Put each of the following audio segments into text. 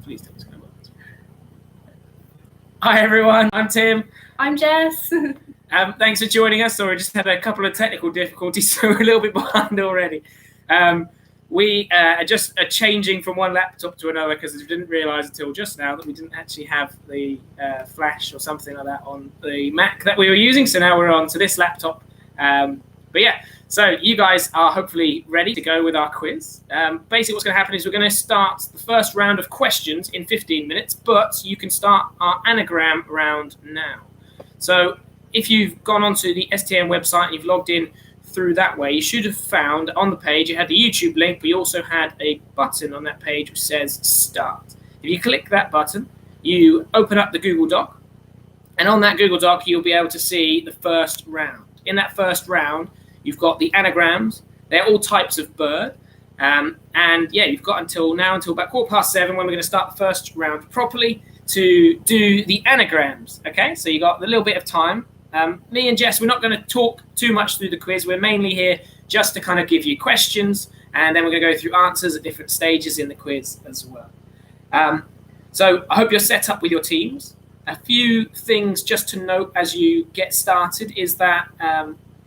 Please tell me it's going to work. Hi everyone, I'm Tim. I'm Jess. Thanks for joining us. Sorry, just had a couple of technical difficulties, so we're a little bit behind already. We are just changing from one laptop to another because we didn't realise until just now that we didn't actually have the flash or something like that on the Mac that we were using. So now we're on to this laptop. But yeah, so you guys are hopefully ready to go with our quiz. Basically what's going to happen is we're going to start the first round of questions in 15 minutes, but you can start our anagram round now. So if you've gone onto the STN website and you've logged in through that way, you should have found on the page, you had the YouTube link, but you also had a button on that page which says Start. If you click that button, you open up the Google Doc, and on that Google Doc, you'll be able to see the first round. In that first round, you've got the anagrams. They're all types of bird. And yeah, you've got until about 7:15 when we're going to start the first round properly to do the anagrams. Okay, so you got a little bit of time. Me and Jess, we're not going to talk too much through the quiz. We're mainly here just to kind of give you questions, and then we're going to go through answers at different stages in the quiz as well. So I hope you're set up with your teams. A few things just to note as you get started is that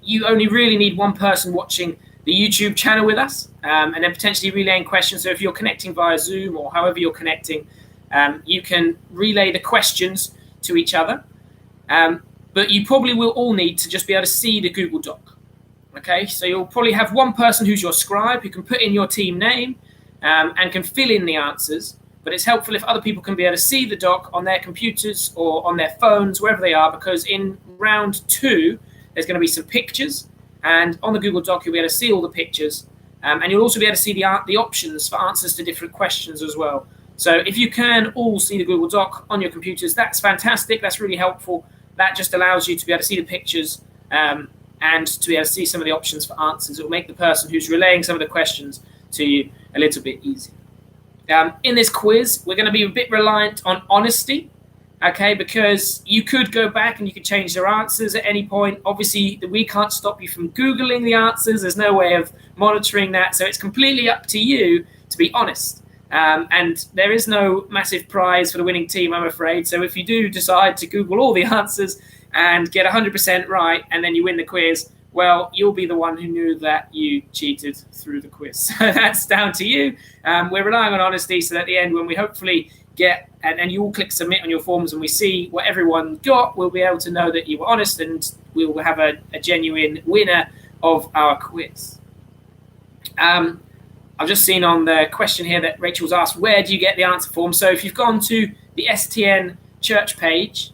you only really need one person watching the YouTube channel with us, and then potentially relaying questions. So if you're connecting via Zoom or however you're connecting, you can relay the questions to each other. But you probably will all need to just be able to see the Google Doc. Okay, so you'll probably have one person who's your scribe who can put in your team name and can fill in the answers. But it's helpful if other people can be able to see the doc on their computers or on their phones, wherever they are, because in round 2, there's going to be some pictures. And on the Google Doc, you'll be able to see all the pictures. And you'll also be able to see the options for answers to different questions as well. So if you can all see the Google Doc on your computers, that's fantastic. That's really helpful. That just allows you to be able to see the pictures and to be able to see some of the options for answers. It will make the person who's relaying some of the questions to you a little bit easier. In this quiz, we're going to be a bit reliant on honesty, okay, because you could go back and you could change their answers at any point. Obviously, we can't stop you from Googling the answers. There's no way of monitoring that. So it's completely up to you to be honest. And there is no massive prize for the winning team, I'm afraid. So if you do decide to Google all the answers and get 100% right and then you win the quiz, well, you'll be the one who knew that you cheated through the quiz. So that's down to you. We're relying on honesty, so at the end, when we hopefully get, and you all click submit on your forms and we see what everyone got, we'll be able to know that you were honest and we will have a genuine winner of our quiz. I've just seen on the question here that Rachel's asked, where do you get the answer form? So if you've gone to the STN church page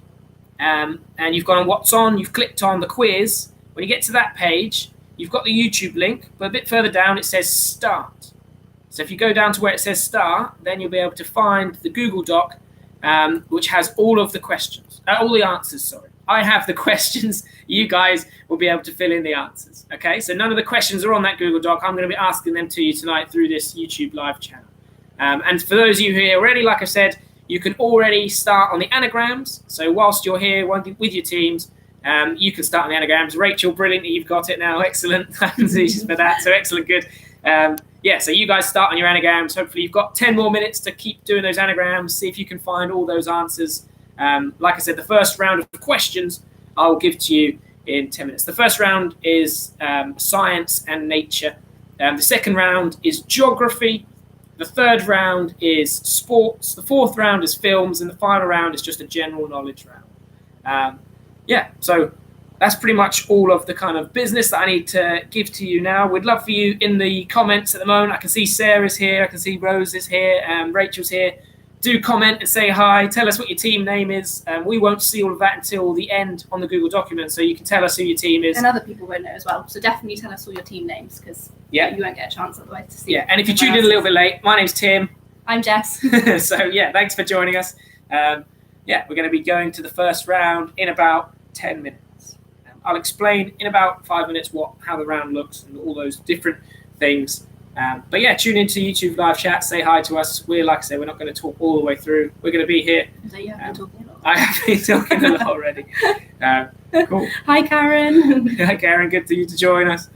and you've gone on what's on, you've clicked on the quiz, when you get to that page, you've got the YouTube link, but a bit further down it says Start. So if you go down to where it says Start, then you'll be able to find the Google Doc, which has all of the questions, all the answers, sorry. I have the questions. You guys will be able to fill in the answers. Okay, so none of the questions are on that Google Doc. I'm going to be asking them to you tonight through this YouTube live channel. And for those of you who are here already, like I said, you can already start on the anagrams. So whilst you're here with your teams, you can start on the anagrams. Rachel, brilliant that you've got it now. Excellent. Thanks for that. So excellent, good. Yeah, so you guys start on your anagrams. Hopefully you've got 10 more minutes to keep doing those anagrams. See if you can find all those answers. Like I said, the first round of questions I'll give to you in 10 minutes. The first round is science and nature. The second round is geography. The third round is sports. The fourth round is films. And the final round is just a general knowledge round. Yeah, so that's pretty much all of the kind of business that I need to give to you now. We'd love for you in the comments at the moment. I can see Sarah's here. I can see Rose is here. Rachel's here. Do comment and say hi. Tell us what your team name is. We won't see all of that until the end on the Google document, so you can tell us who your team is. And other people won't know as well. So definitely tell us all your team names because you won't get a chance otherwise to see. Yeah, and if you tuned in a little bit late, my name's Tim. I'm Jess. So yeah, thanks for joining us. Yeah, we're going to be going to the first round in about 10 minutes. I'll explain in about 5 minutes how the round looks and all those different things. But yeah, tune into YouTube live chat, say hi to us. Like I say, we're not going to talk all the way through. We're going to be here. So you have been talking a lot. I have been talking a lot already. Cool. Hi, Karen. Hi, Karen. Good for you to join us.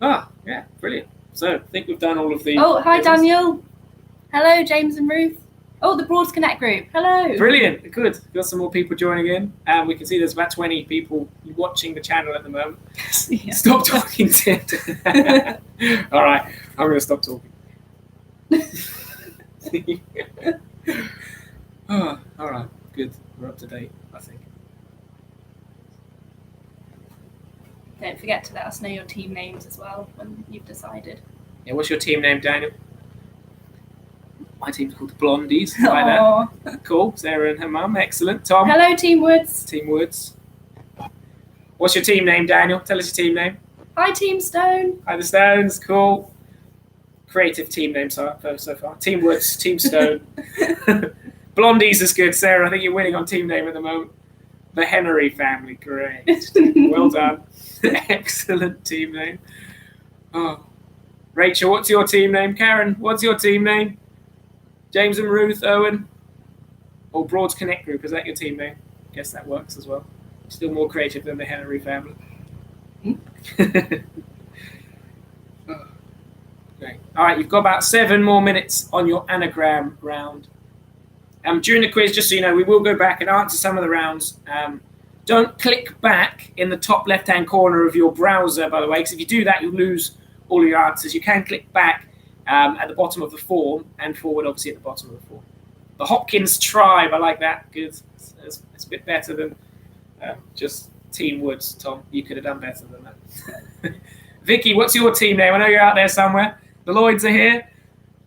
Oh, yeah, brilliant. So I think we've done all of the... Oh, hi, Daniel. Hello, James and Ruth. Oh, the Broads Connect group. Hello. Brilliant. Good. We've got some more people joining in. We can see there's about 20 people watching the channel at the moment. Yeah. Stop talking, Tim. All right. I'm going to stop talking. Oh, all right. Good. We're up to date, I think. Don't forget to let us know your team names as well when you've decided. Yeah, what's your team name, Daniel? My team's called the Blondies. Like that. Cool. Sarah and her mum. Excellent. Tom? Hello, Team Woods. Team Woods. What's your team name, Daniel? Tell us your team name. Hi, Team Stone. Hi, the Stones. Cool. Creative team name so far. Team Woods, Team Stone. Blondies is good, Sarah. I think you're winning on team name at the moment. The Henry family. Great. Well done. Excellent team name. Oh. Rachel, what's your team name? Karen, what's your team name? James and Ruth, Owen, or Broads Connect Group, is that your team name? Guess that works as well. Still more creative than the Henry family. Oh, great. All right, you've got about 7 more minutes on your anagram round. During the quiz, just so you know, we will go back and answer some of the rounds. Don't click back in the top left-hand corner of your browser, by the way, because if you do that, you'll lose all of your answers. You can click back at the bottom of the form and forward, obviously, at the bottom of the form. The Hopkins Tribe, I like that. Good. It's a bit better than just Team Woods, Tom. You could have done better than that. Vicky, what's your team name? I know you're out there somewhere. The Lloyds are here.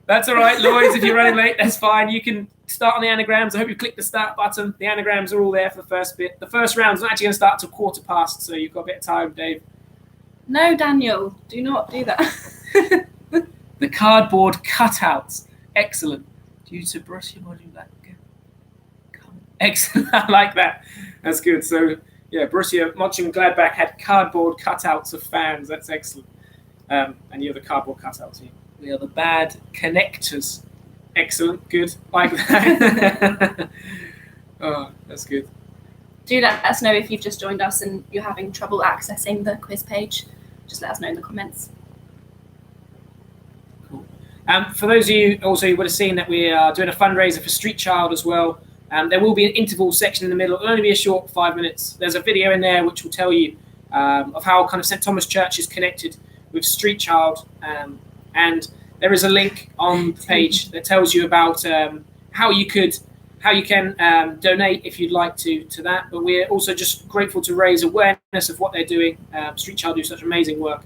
That's all right, Lloyds. If you're running late, that's fine. You can start on the anagrams. I hope you click the start button. The anagrams are all there for the first bit. The first round's not actually going to start till 15:15, so you've got a bit of time, Dave. No, Daniel, do not do that. The cardboard cutouts. Excellent. Due to Borussia Mönchengladbach. Excellent. I like that. That's good. So, yeah, Borussia Mönchengladbach had cardboard cutouts of fans. That's excellent. And you're the cardboard cutouts here. We are the bad connectors. Excellent. Good. Like that. Oh, that's good. Do let us know if you've just joined us and you're having trouble accessing the quiz page. Just let us know in the comments. Cool. For those of you also who would have seen that we are doing a fundraiser for Street Child as well. There will be an interval section in the middle. It'll only be a short 5 minutes. There's a video in there which will tell you of how kind of St Thomas Church is connected with Street Child. And there is a link on the page that tells you about how you can donate if you'd like to that. But we're also just grateful to raise awareness of what they're doing. Street Child do such amazing work.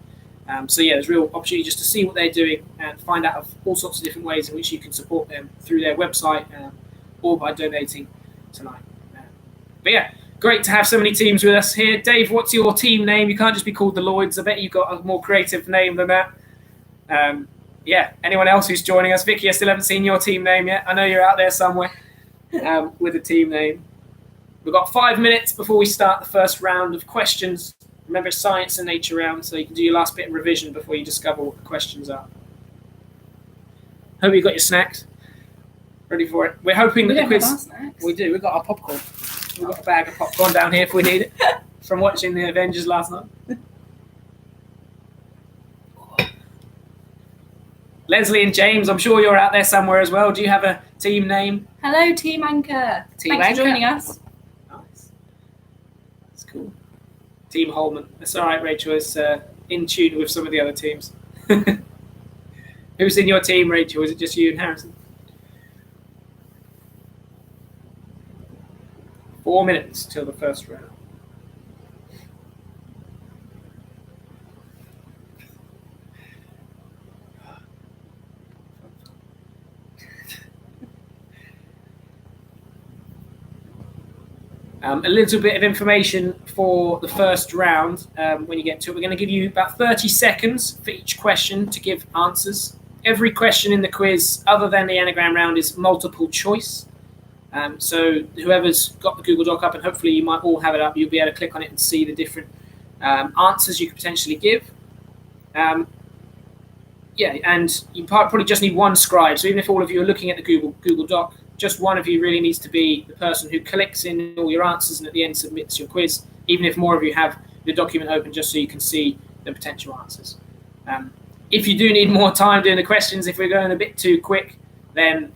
So yeah, there's real opportunity just to see what they're doing and find out of all sorts of different ways in which you can support them through their website or by donating tonight. But yeah, great to have so many teams with us here. Dave, what's your team name? You can't just be called the Lloyds. I bet you've got a more creative name than that. Yeah, anyone else who's joining us? Vicky, I still haven't seen your team name yet. I know you're out there somewhere with a team name. We've got 5 minutes before we start the first round of questions. Remember, it's science and nature round, so you can do your last bit of revision before you discover what the questions are. Hope you've got your snacks ready for it. We're hoping that the quiz... We do. We've got our popcorn. We've got a bag of popcorn down here if we need it from watching the Avengers last night. Leslie and James, I'm sure you're out there somewhere as well. Do you have a team name? Hello, Team Anchor. Thanks for joining us. Nice. That's cool. Team Holman. That's all right, Rachel. It's in tune with some of the other teams. Who's in your team, Rachel? Is it just you and Harrison? 4 minutes till the first round. A little bit of information for the first round when you get to it. We're going to give you about 30 seconds for each question to give answers. Every question in the quiz, other than the anagram round, is multiple choice. So whoever's got the Google Doc up, and hopefully you might all have it up, you'll be able to click on it and see the different answers you could potentially give. Yeah, and you probably just need one scribe. So even if all of you are looking at the Google Doc, just one of you really needs to be the person who collects in all your answers and at the end submits your quiz, even if more of you have the document open just so you can see the potential answers. If you do need more time doing the questions, if we're going a bit too quick, then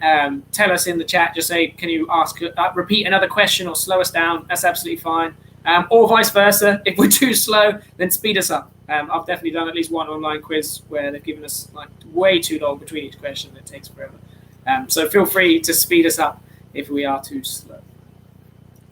tell us in the chat. Just say, can you repeat another question or slow us down? That's absolutely fine. Or vice versa. If we're too slow, then speed us up. I've definitely done at least one online quiz where they've given us like way too long between each question. It takes forever. So feel free to speed us up if we are too slow.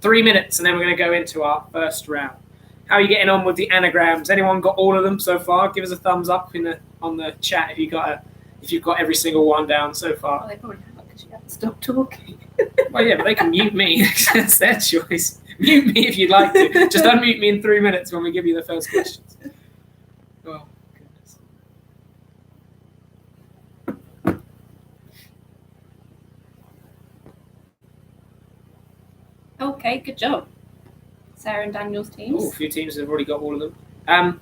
3 minutes, and then we're going to go into our first round. How are you getting on with the anagrams? Anyone got all of them so far? Give us a thumbs up on the chat if you've got every single one down so far. Oh, they probably haven't because you haven't stopped talking. Well, yeah, but they can mute me. That's their choice. Mute me if you'd like to. Just unmute me in 3 minutes when we give you the first questions. Oh, goodness. Okay, good job. Sarah and Daniel's teams. Oh, a few teams have already got all of them.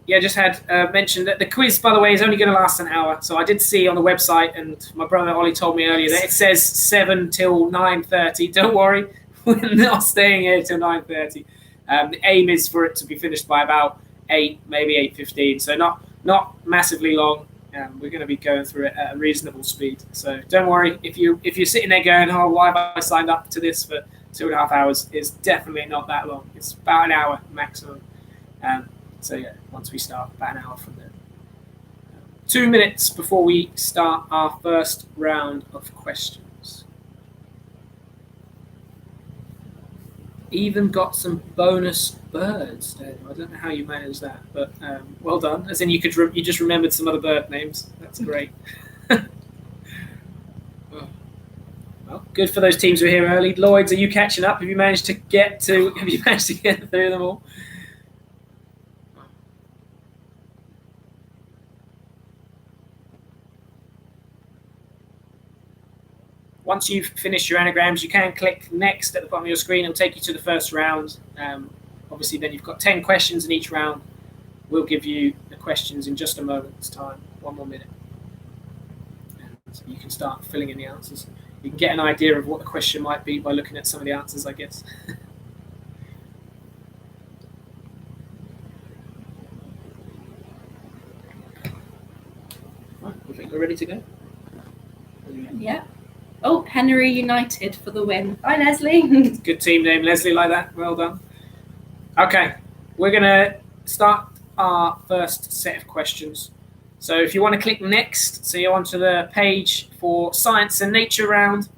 Yeah, just had mentioned that the quiz, by the way, is only going to last an hour. So I did see on the website, and my brother Ollie told me earlier that it says 7 till 9:30. Don't worry, we're not staying here till 9:30. The aim is for it to be finished by about 8, maybe 8:15. So not massively long. We're going to be going through it at a reasonable speed. So don't worry if you're sitting there going, oh, why have I signed up to this for 2.5 hours? It's definitely not that long. It's about an hour maximum. So yeah, once we start, about an hour from there. 2 minutes before we start our first round of questions. Even got some bonus birds, Daniel. I don't know how you managed that, but well done. As in you just remembered some other bird names. That's great. Well, good for those teams who are here early. Lloyds, are you catching up? Have you managed to get through them all? Once you've finished your anagrams, you can click next at the bottom of your screen. It'll take you to the first round. Obviously, then you've got 10 questions in each round. We'll give you the questions in just a moment's time, 1 more minute. So you can start filling in the answers. You can get an idea of what the question might be by looking at some of the answers, I guess. Right, I think we're ready to go. Yeah. Oh, Henry United for the win. Bye, Leslie. Good team name, Leslie, like that. Well done. Okay, we're going to start our first set of questions. So if you want to click next, so you're onto the page for Science and Nature round.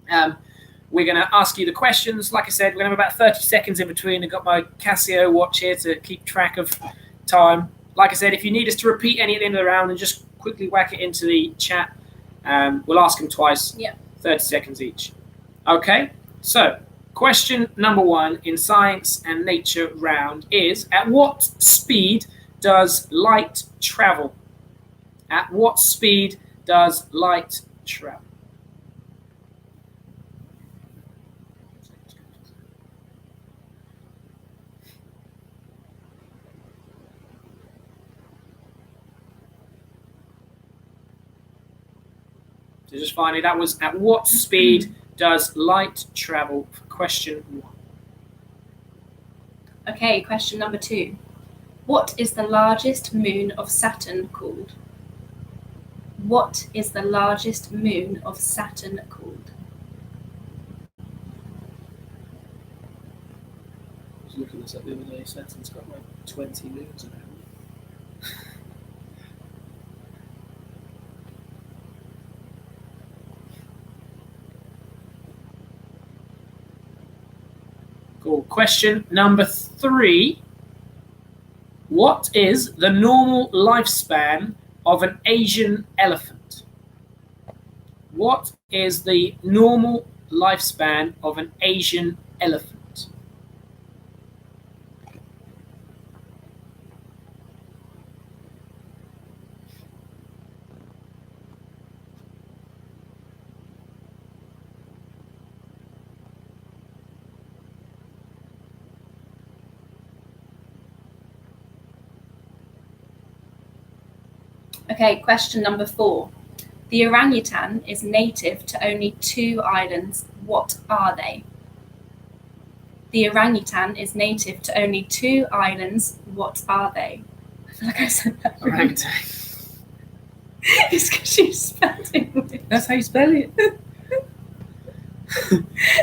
We're going to ask you the questions. Like I said, we're going to have about 30 seconds in between. I've got my Casio watch here to keep track of time. Like I said, if you need us to repeat any at the end of the round, then just quickly whack it into the chat. We'll ask them twice, 30 seconds each. Okay, so question number 1 in Science and Nature round is, at what speed does light travel? At what speed does light travel? So just finally, that was at what speed does light travel for question 1. Okay, question number 2. What is the largest moon of Saturn called? What is the largest moon of Saturn called? I was looking this up the other day. Saturn's got like 20 moons around. Cool. Question number 3. What is the normal lifespan of an Asian elephant? What is the normal lifespan of an Asian elephant? Okay, question number 4. The orangutan is native to only 2 islands. What are they? The orangutan is native to only 2 islands. What are they? I feel like I said that. Orangutan. It's because you spelled it weird. That's how you spell it.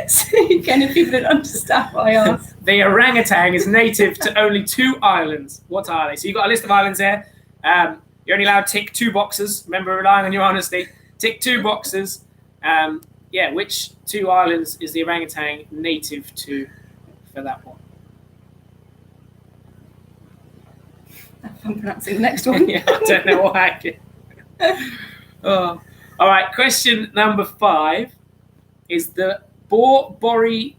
So again, if people don't understand what I asked. The orangutan is native to only 2 islands. What are they? So you've got a list of islands there. You're only allowed to tick 2 boxes. Remember, relying on your honesty. Tick 2 boxes. Yeah, which 2 islands is the orangutan native to for that one? I'm pronouncing the next one. Yeah, I don't know why I did. Oh. All right, question number 5 is the borborygmus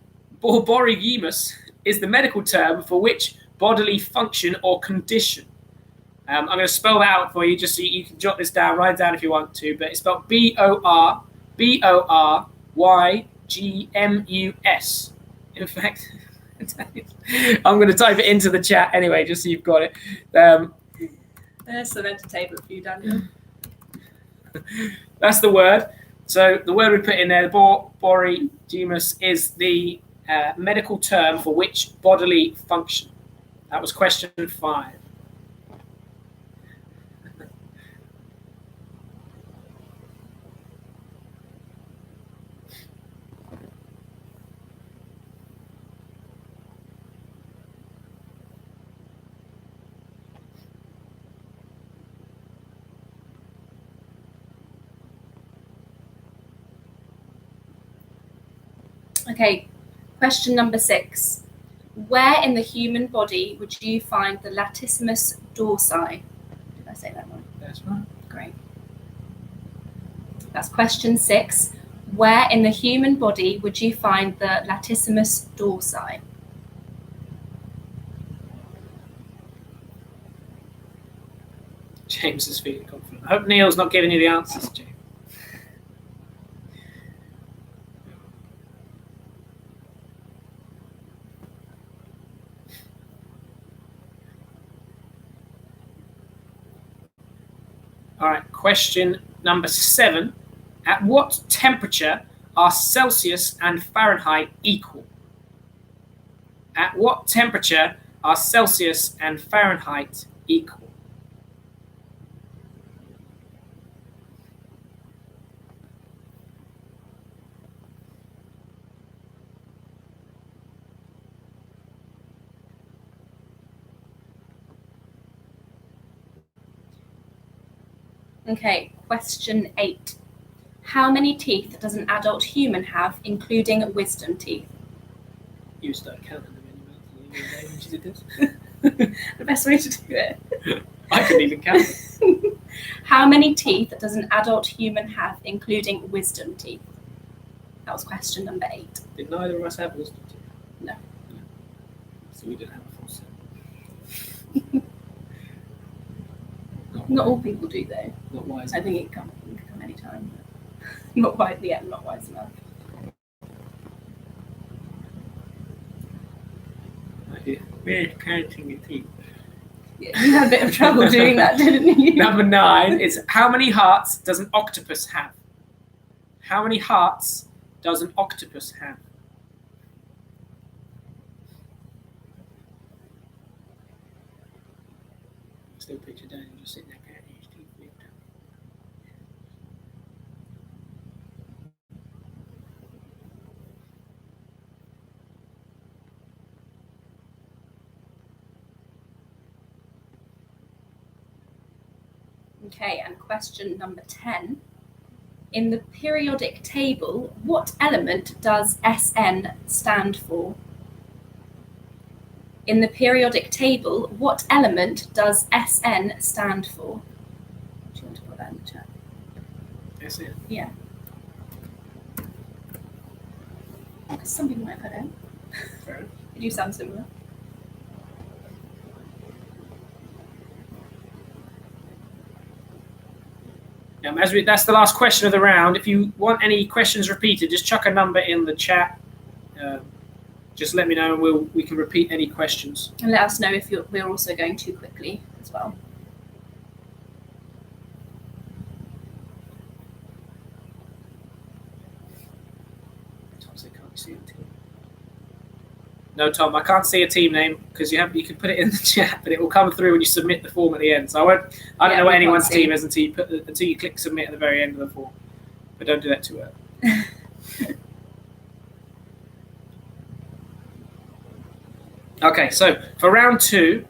is the medical term for which bodily function or condition? I'm going to spell that out for you just so you can jot this down, write it down if you want to, but it's spelled BORBORYGMUS. In fact, I'm going to type it into the chat anyway, just so you've got it. There's some entertainment for you, Daniel. That's the word. So the word we put in there, borborygmus, is the medical term for which bodily function. That was question 5. Okay, question number 6. Where in the human body would you find the latissimus dorsi? Did I say that right? That's right. Great. That's question 6. Where in the human body would you find the latissimus dorsi? James is feeling confident. I hope Neil's not giving you the answers, James. All right, question number 7. At what temperature are Celsius and Fahrenheit equal? At what temperature are Celsius and Fahrenheit equal? Okay, question 8. How many teeth does an adult human have, including wisdom teeth? You start counting them in your mouth when you did this. The best way to do it. I couldn't even count. How many teeth does an adult human have, including wisdom teeth? That was question number 8. Did neither of us have wisdom teeth? No. So we didn't have a full set. Not all people do, though. Not wise. I think it can come any time. Not wise, yeah, not wise enough. We're counting your teeth. Yeah, you had a bit of trouble doing that, didn't you? Number 9 is how many hearts does an octopus have? How many hearts does an octopus have? Still picture Daniel just sitting there counting his teeth. Okay, and question number 10. In the periodic table, what element does Sn stand for? In the periodic table, what element does Sn stand for? Do you want to put that in the chat? Sn. Yeah. Because some people might put it. Fair enough. They do sound similar. That's the last question of the round. If you want any questions repeated, just chuck a number in the chat. Just let me know, and we can repeat any questions. And let us know if we're also going too quickly as well. Sometimes they can't see it too. No, Tom, I can't see a team name because you can put it in the chat, but it will come through when you submit the form at the end. So I don't know what anyone's team is until you click submit at the very end of the form. But don't do that too early. Okay, so for round 2,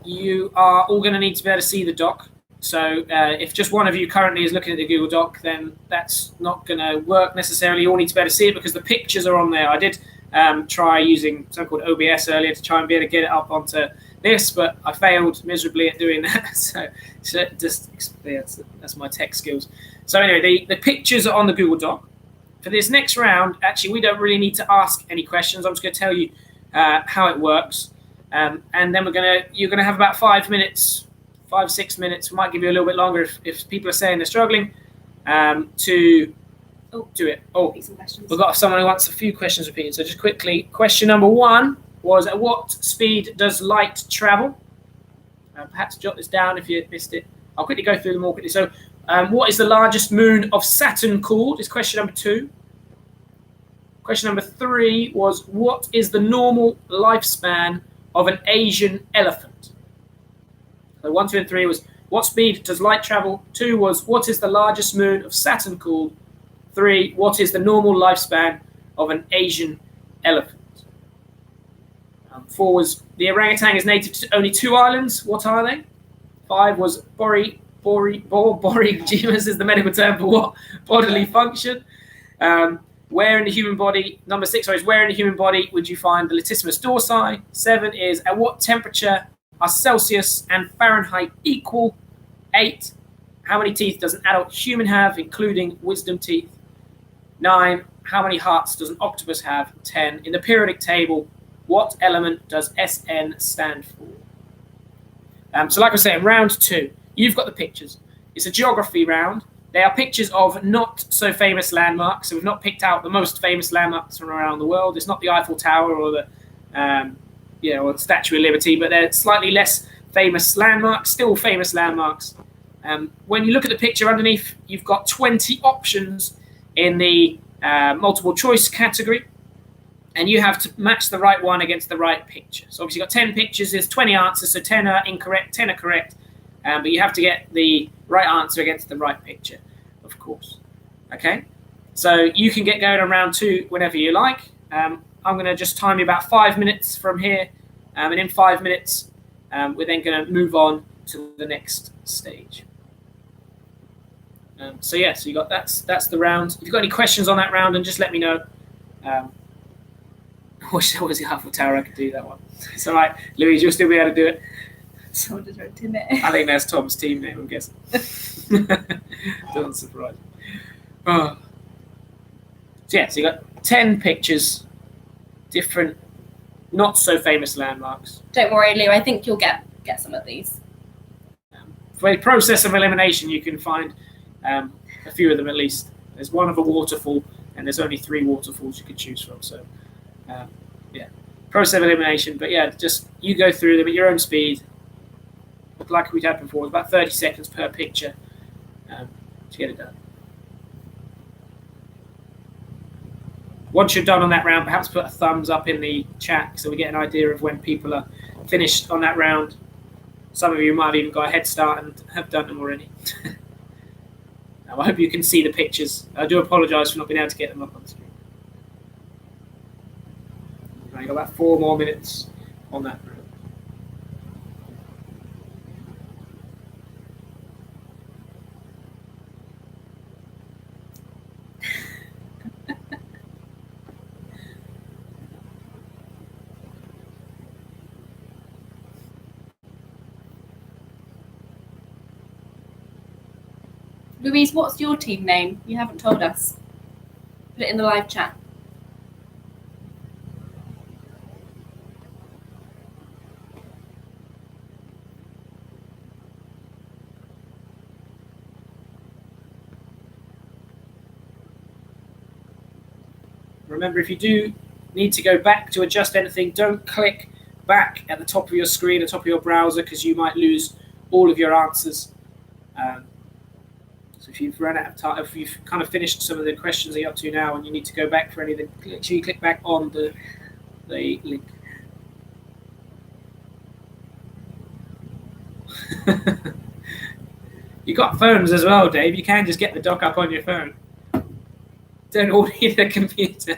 you are all going to need to be able to see the doc. So if just one of you currently is looking at the Google Doc, then that's not going to work necessarily. You all need to be able to see it because the pictures are on there. I did try using something called OBS earlier to try and be able to get it up onto this, but I failed miserably at doing that. so that's my tech skills. So anyway, the pictures are on the Google Doc. For this next round, actually, we don't really need to ask any questions. I'm just going to tell you how it works, and then you're gonna have about 5 minutes, 5-6 minutes. We might give you a little bit longer if people are saying they're struggling to do it. Oh, we've got someone who wants a few questions repeated. So just quickly, question number 1 was, at what speed does light travel? Perhaps jot this down if you missed it. I'll quickly go through them all quickly. So what is the largest moon of Saturn called? Is question number 2. Question number 3 was, what is the normal lifespan of an Asian elephant? So 1, 2, and 3 was, what speed does light travel? 2 was, what is the largest moon of Saturn called? 3, what is the normal lifespan of an Asian elephant? 4 was, the orangutan is native to only 2 islands. What are they? 5 was, borygmus is the medical term for what? Bodily function. Where in the human body, number 6 is, where in the human body would you find the latissimus dorsi? 7 is, at what temperature are Celsius and Fahrenheit equal? 8, how many teeth does an adult human have, including wisdom teeth? 9, how many hearts does an octopus have? 10, in the periodic table, what element does Sn stand for? So like I was saying, round 2, you've got the pictures. It's a geography round. They are pictures of not so famous landmarks. So we've not picked out the most famous landmarks from around the world. It's not the Eiffel Tower or the or the Statue of Liberty, but they're slightly less famous landmarks, still famous landmarks. When you look at the picture underneath, you've got 20 options in the multiple choice category, and you have to match the right one against the right picture. So obviously you've got 10 pictures, there's 20 answers, so 10 are incorrect, 10 are correct. But you have to get the right answer against the right picture, of course. Okay, so you can get going on round 2 whenever you like. I'm going to just time you about 5 minutes from here, and in 5 minutes, we're then going to move on to the next stage. So you got that's the round. If you've got any questions on that round, then just let me know. I wish there was the Eiffel Tower. I could do that one. It's all right, Louise. You'll still be able to do it. Someone just wrote in it. I think that's Tom's team name, I'm guessing. Doesn't surprise me. Oh. So you got 10 pictures, different, not so famous landmarks. Don't worry, Lou. I think you'll get some of these. For a process of elimination, you can find a few of them at least. There's one of a waterfall, and there's only 3 waterfalls you could choose from. So, process of elimination. But just you go through them at your own speed. Like we had before, about 30 seconds per picture to get it done. Once you're done on that round, perhaps put a thumbs up in the chat so we get an idea of when people are finished on that round. Some of you might have even got a head start and have done them already. Now, I hope you can see the pictures. I do apologise for not being able to get them up on the screen. I've got about 4 more minutes on that round. Louise, what's your team name? You haven't told us. Put it in the live chat. Remember, if you do need to go back to adjust anything, don't click back at the top of your screen, the top of your browser, because you might lose all of your answers. So if you've run out of time, if you've kind of finished some of the questions that you're up to now and you need to go back for anything, make sure you click back on the the link. You got phones as well, Dave. You can just get the doc up on your phone. Don't all need a computer.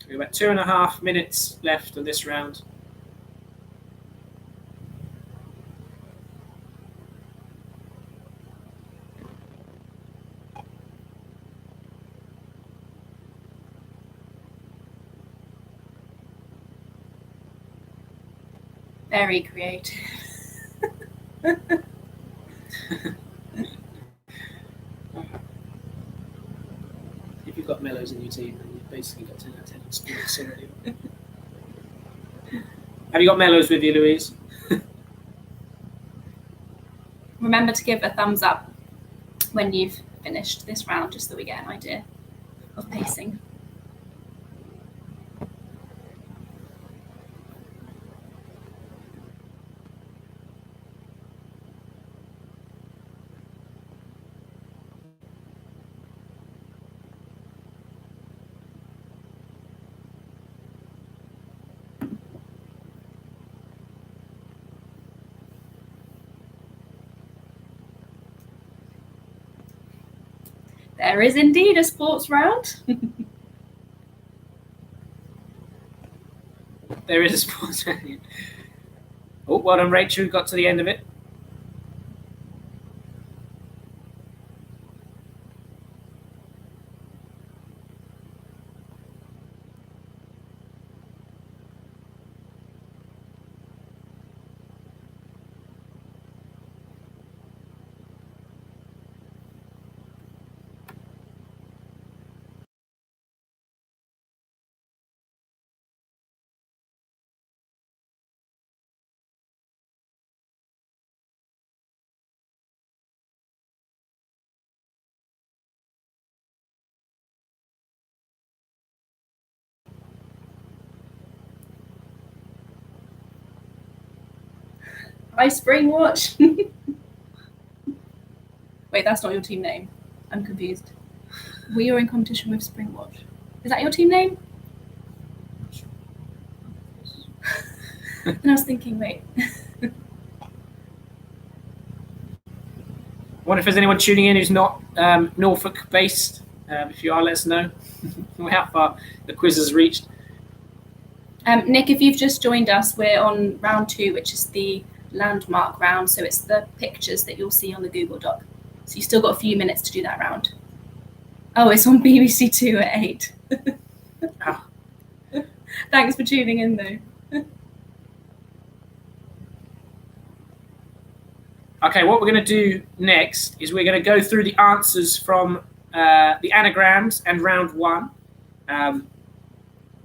We've got 2.5 minutes left of this round. Very creative. If you've got Mellows in your team, then you've basically got 10 out of 10 in sports already. Have you got Mellows with you, Louise? Remember to give a thumbs up when you've finished this round, just so we get an idea of pacing. There is indeed a sports round. There is a sports round. Oh, well done, Rachel. Got to the end of it. Hi, Springwatch. Wait, that's not your team name. I'm confused. We are in competition with Springwatch. Is that your team name? And I was thinking, wait. I wonder if there's anyone tuning in who's not Norfolk based. If you are, let us know how far the quiz has reached. Nick, if you've just joined us, we're on round 2, which is the landmark round. So it's the pictures that you'll see on the Google Doc. So you've still got a few minutes to do that round. Oh, it's on BBC 2 at 8. Oh. Thanks for tuning in, though. Okay, what we're going to do next is we're going to go through the answers from the anagrams and round 1.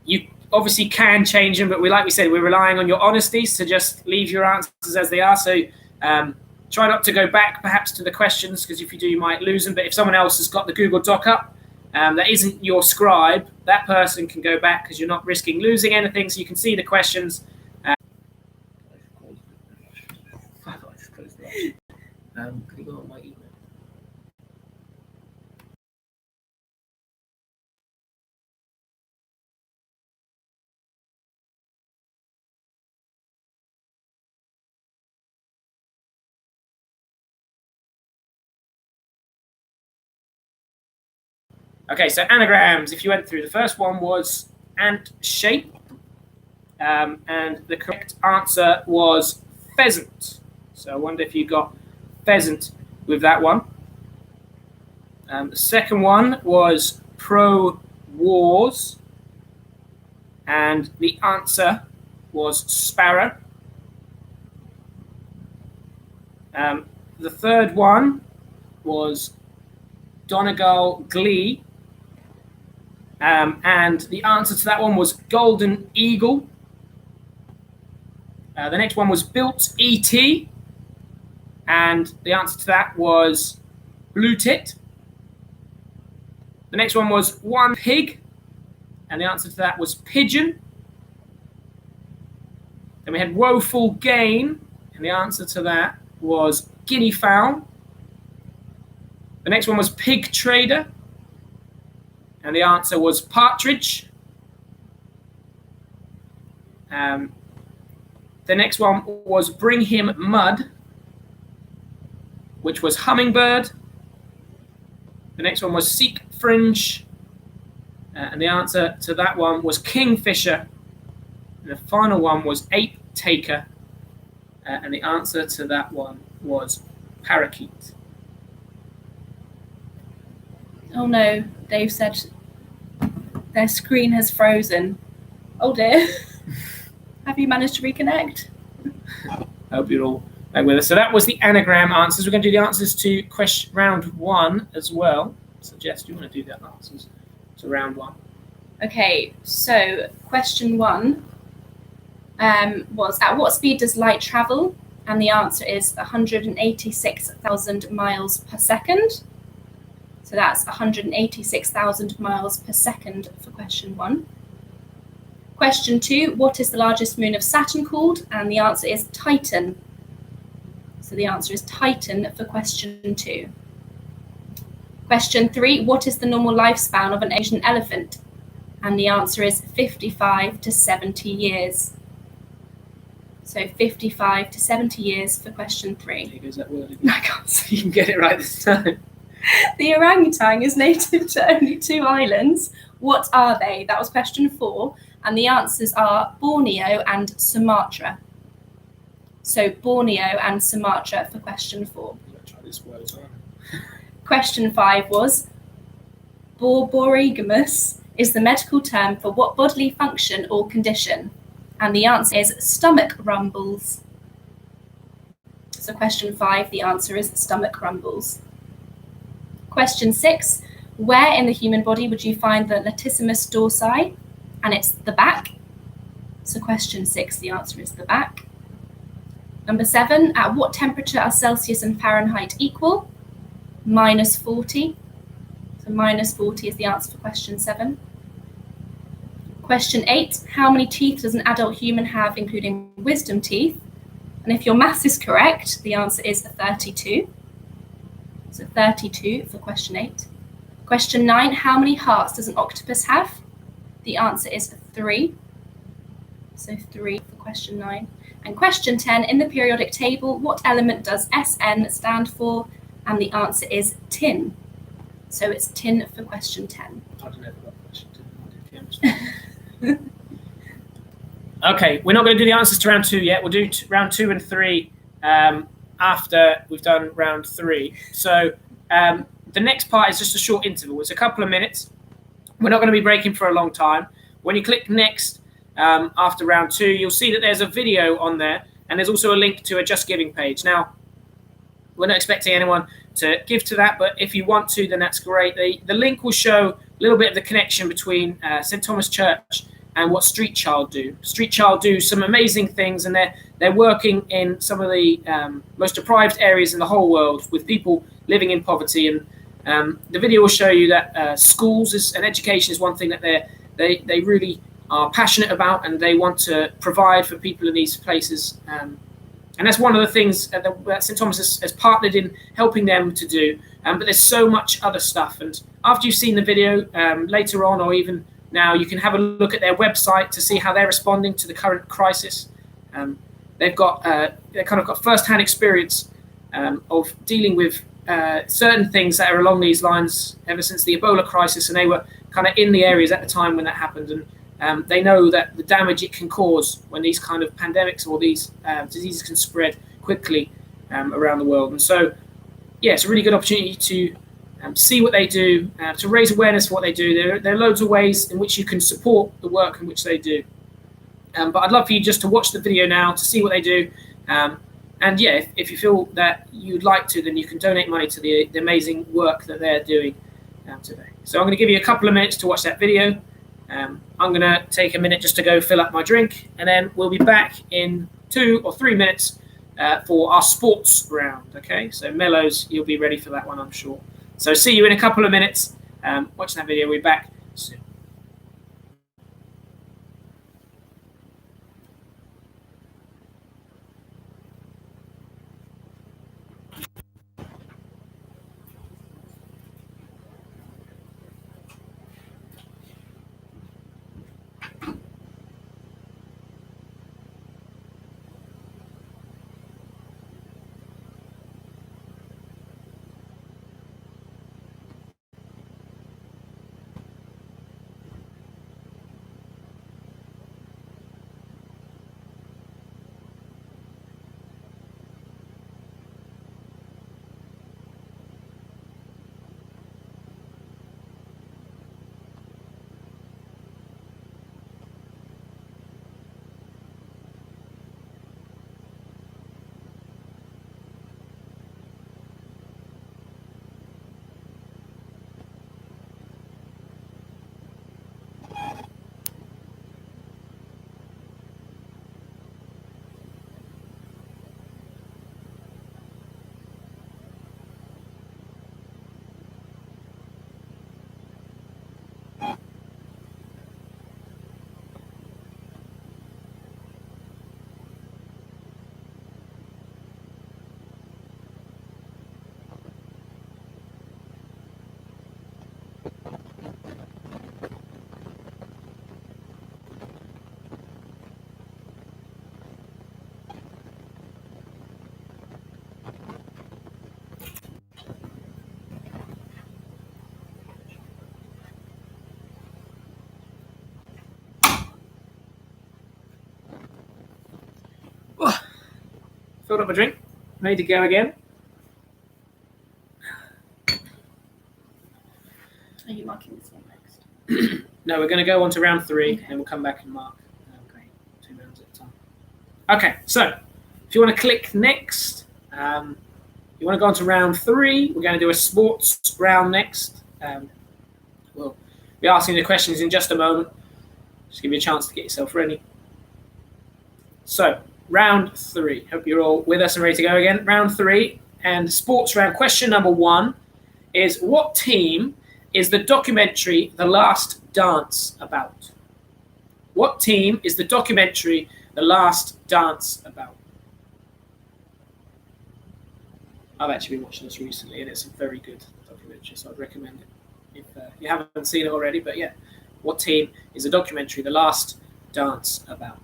You obviously can change them, but like we said, we're relying on your honesty, so just leave your answers as they are. So try not to go back perhaps to the questions, because if you do, you might lose them. But if someone else has got the Google Doc up that isn't your scribe, that person can go back, because you're not risking losing anything, so you can see the questions. Can you go on my email? Okay, so anagrams. If you went through, the first one was ant shape, and the correct answer was pheasant. So I wonder if you got pheasant with that one. The second one was pro-wars, and the answer was sparrow. The third one was Donegal Glee, and the answer to that one was golden eagle. The next one was built ET, and the answer to that was blue tit. The next one was one pig, and the answer to that was pigeon. Then we had woeful gain, and the answer to that was guinea fowl. The next one was pig trader. And the answer was partridge. The next one was bring him mud, which was hummingbird. The next one was seek fringe. And the answer to that one was kingfisher. And the final one was ape taker. And the answer to that one was parakeet. Oh no, Dave said their screen has frozen. Oh dear. Have you managed to reconnect? I hope you're all back with us. So that was the anagram answers. We're going to do the answers to round 1 as well. So Jess, do you want to do the answers to round 1? Okay, so question 1 was, at what speed does light travel? And the answer is 186,000 miles per second. So that's 186,000 miles per second for question 1. Question 2, what is the largest moon of Saturn called? And the answer is Titan. So the answer is Titan for question 2. Question 3, what is the normal lifespan of an Asian elephant? And the answer is 55 to 70 years. So 55 to 70 years for question 3. There goes that word again. I can't see. You can get it right this time. The orangutan is native to only 2 islands. What are they? That was question 4. And the answers are Borneo and Sumatra. So Borneo and Sumatra for question 4. I'm going to try this word as well. Question 5 was, borborygmus is the medical term for what bodily function or condition? And the answer is stomach rumbles. So question 5, the answer is stomach rumbles. Question 6, where in the human body would you find the latissimus dorsi? And it's the back. So question 6, the answer is the back. Number 7, at what temperature are Celsius and Fahrenheit equal? -40. So -40 is the answer for question 7. Question 8, how many teeth does an adult human have, including wisdom teeth? And if your maths is correct, the answer is 32. So 32 for question 8. Question 9, how many hearts does an octopus have? The answer is 3. So 3 for question 9. And question 10, in the periodic table, what element does Sn stand for? And the answer is tin. So it's tin for question 10. I don't know what question 10. Okay, we're not going to do the answers to round 2 yet. We'll do round 2 and 3 after we've done round 3. So the next part is just a short interval. It's a couple of minutes. We're not going to be breaking for a long time. When you click next after round 2, you'll see that there's a video on there, and there's also a link to a Just Giving page. Now, we're not expecting anyone to give to that, but if you want to, then that's great. The link will show a little bit of the connection between St. Thomas Church and what Street Child do. Street Child do some amazing things, and they're working in some of the most deprived areas in the whole world with people living in poverty. And the video will show you that schools and education is one thing that they really are passionate about, and they want to provide for people in these places. And that's one of the things that St. Thomas has partnered in helping them to do. But there's so much other stuff. And after you've seen the video, later on or even now, you can have a look at their website to see how they're responding to the current crisis. They've kind of got first-hand experience of dealing with certain things that are along these lines ever since the Ebola crisis, and they were kind of in the areas at the time when that happened. And they know that the damage it can cause when these kind of pandemics or these diseases can spread quickly around the world. And so, yeah, it's a really good opportunity to see what they do, to raise awareness for what they do. There are loads of ways in which you can support the work in which they do. But I'd love for you just to watch the video now to see what they do. And yeah, if you feel that you'd like to, then you can donate money to the amazing work that they're doing today. So I'm going to give you a couple of minutes to watch that video. I'm going to take a minute just to go fill up my drink, and then we'll be back in 2 or 3 minutes for our sports round. Okay, so Mellows, you'll be ready for that one, I'm sure. So see you in a couple of minutes. Watch that video. We'll be back soon. Filled up my drink. Ready to go again. Are you marking this one next? No, we're going to go on to round 3, Okay. and we'll come back and mark Great. 2 rounds at a time. Okay, so if you want to click next, you want to go on to round 3. We're going to do a sports round next. We'll be asking the questions in just a moment. Just give you a chance to get yourself ready. So, round 3. Hope you're all with us and ready to go again. Round 3 and sports round. Question number 1 is, what team is the documentary The Last Dance about? What team is the documentary The Last Dance about? I've actually been watching this recently, and it's a very good documentary, so I'd recommend it if you haven't seen it already. But yeah, what team is the documentary The Last Dance about?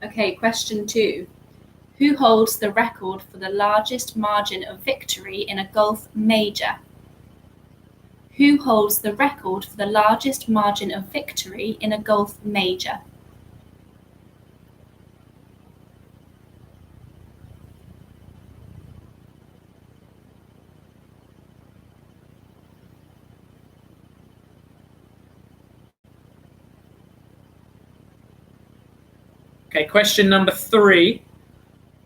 Okay, question 2. Who holds the record for the largest margin of victory in a golf major? Who holds the record for the largest margin of victory in a golf major? Okay, question number 3.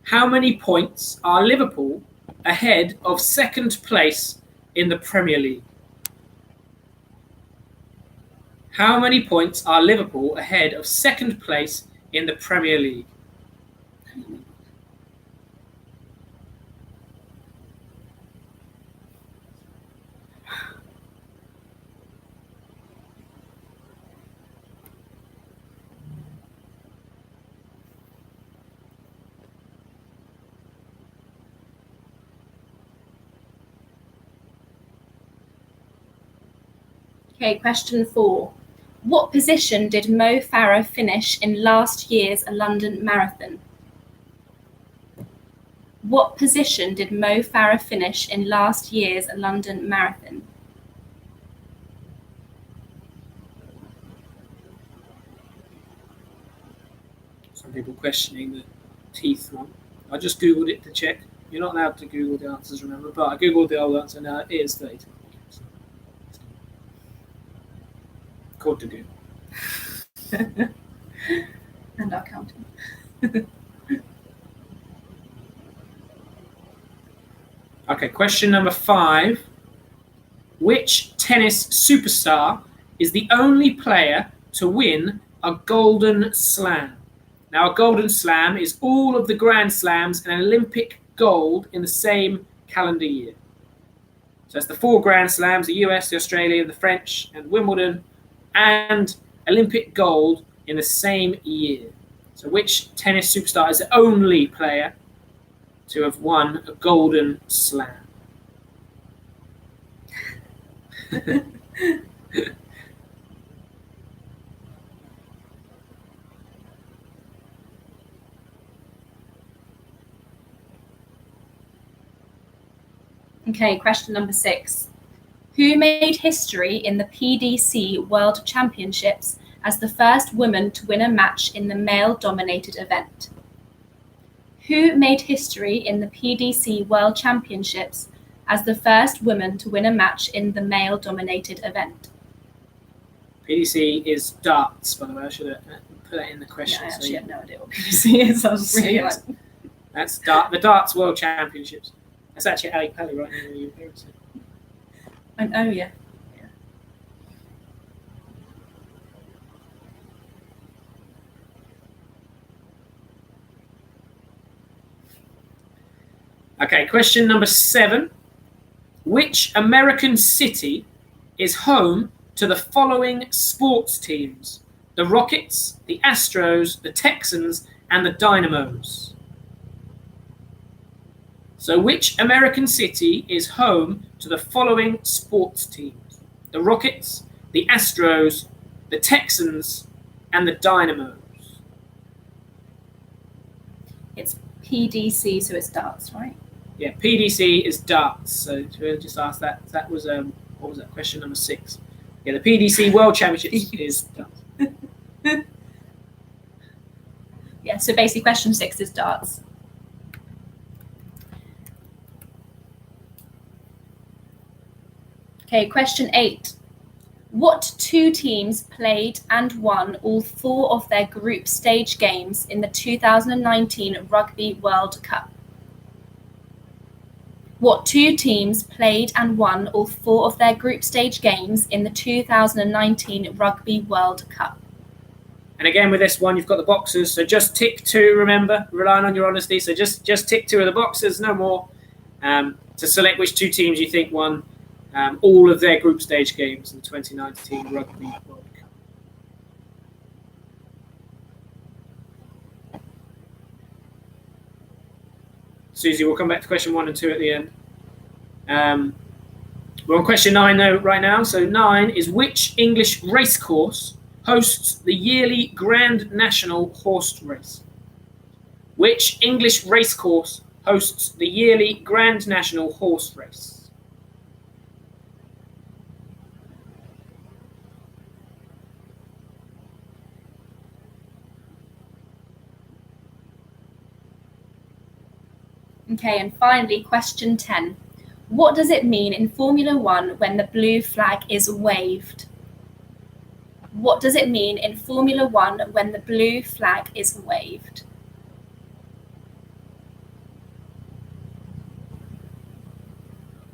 How many points are Liverpool ahead of second place in the Premier League? How many points are Liverpool ahead of second place in the Premier League? Okay, question 4. What position did Mo Farah finish in last year's London Marathon? What position did Mo Farah finish in last year's London Marathon? Some people questioning the teeth one. I just Googled it to check. You're not allowed to Google the answers, remember, but I Googled the old answer. Now it is 32. Called to Google. And our counting. Okay, question number 5. Which tennis superstar is the only player to win a Golden Slam? Now, a Golden Slam is all of the Grand Slams and an Olympic gold in the same calendar year. So it's the 4 Grand Slams, the US, the Australian, the French, and Wimbledon, and Olympic gold in the same year. So which tennis superstar is the only player to have won a Golden Slam? Okay, question number 6. Who made history in the PDC World Championships as the first woman to win a match in the male-dominated event? Who made history in the PDC World Championships as the first woman to win a match in the male-dominated event? PDC is darts, by the way. I should have put that in the question. Yeah, I so actually you- have no idea what PDC is. I was really Yes. That's the Darts World Championships. That's actually Ali Pally right now. You hear it. oh yeah. Okay, question number 7. Which American city is home to the following sports teams? The Rockets, the Astros, the Texans, and the Dynamos. So which American city is home to the following sports teams? The Rockets, the Astros, the Texans, and the Dynamos. It's PDC, so it's darts, right? Yeah, PDC is darts. So to just ask that, that was what was that? Question number 6. Yeah, the PDC World Championships is darts. Yeah, so basically question 6 is darts. Okay, question 8. What 2 teams played and won all 4 of their group stage games in the 2019 Rugby World Cup? What 2 teams played and won all 4 of their group stage games in the 2019 Rugby World Cup? And again, with this one, you've got the boxes. So just tick 2, remember, relying on your honesty. So just tick 2 of the boxes, no more, to select which 2 teams you think won all of their group stage games in the 2019 Rugby World Cup. Susie, we'll come back to question 1 and 2 at the end. We're on question 9 though, right now. So 9 is which English racecourse hosts the yearly Grand National Horse Race? Which English racecourse hosts the yearly Grand National Horse Race? Okay, and finally, question 10. What does it mean in Formula 1 when the blue flag is waved? What does it mean in Formula 1 when the blue flag is waved?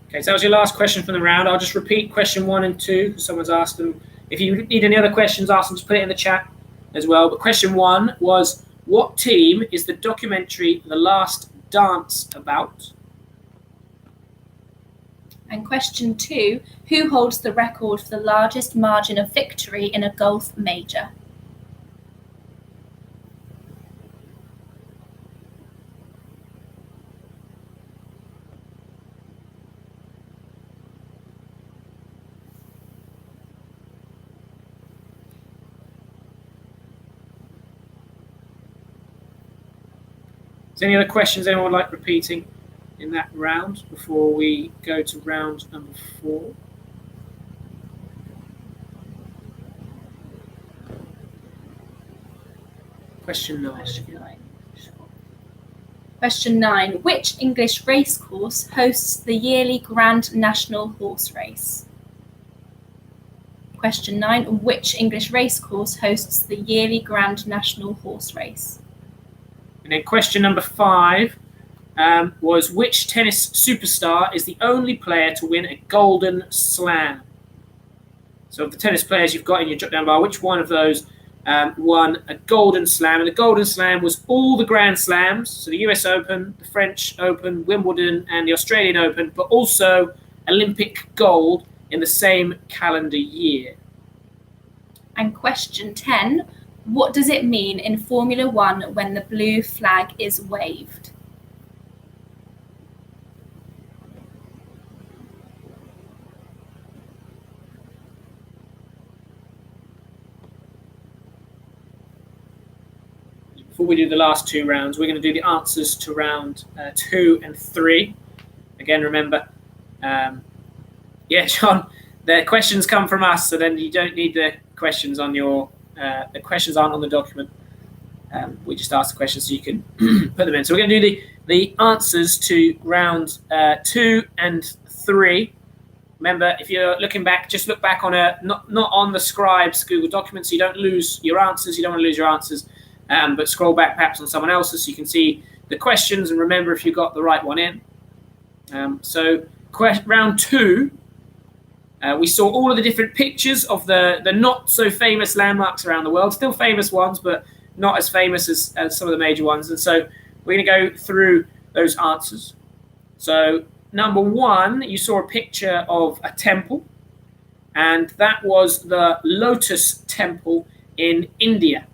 Okay, so that was your last question from the round. I'll just repeat question 1 and 2 because someone's asked them. If you need any other questions, ask them, just put it in the chat as well. But question 1 was, what team is the documentary The Last Dance about? And question 2, who holds the record for the largest margin of victory in a golf major? Is there any other questions anyone would like repeating in that round before we go to round number 4? Question 9. Question 9. Which English racecourse hosts the yearly Grand National Horse Race? Question 9. Which English racecourse hosts the yearly Grand National Horse Race? And then question number 5 was which tennis superstar is the only player to win a Golden Slam? So of the tennis players you've got in your drop-down bar, which one of those won a Golden Slam? And the Golden Slam was all the Grand Slams, so the US Open, the French Open, Wimbledon, and the Australian Open, but also Olympic gold in the same calendar year. And question 10, what does it mean in Formula 1 when the blue flag is waved? Before we do the last 2 rounds, we're going to do the answers to round 2 and 3. Again, remember, John, the questions come from us, so then you don't need the questions on your, the questions aren't on the document. We just ask the questions so you can put them in. So we're going to do the answers to round 2 and 3. Remember, if you're looking back, just look back on not on the Scribes Google document, so you don't lose your answers. You don't want to lose your answers. But scroll back perhaps on someone else's so you can see the questions and remember if you got the right one in. So round 2, we saw all of the different pictures of the not so famous landmarks around the world, still famous ones, but not as famous as some of the major ones. And so we're going to go through those answers. So number 1, you saw a picture of a temple, and that was the Lotus Temple in India.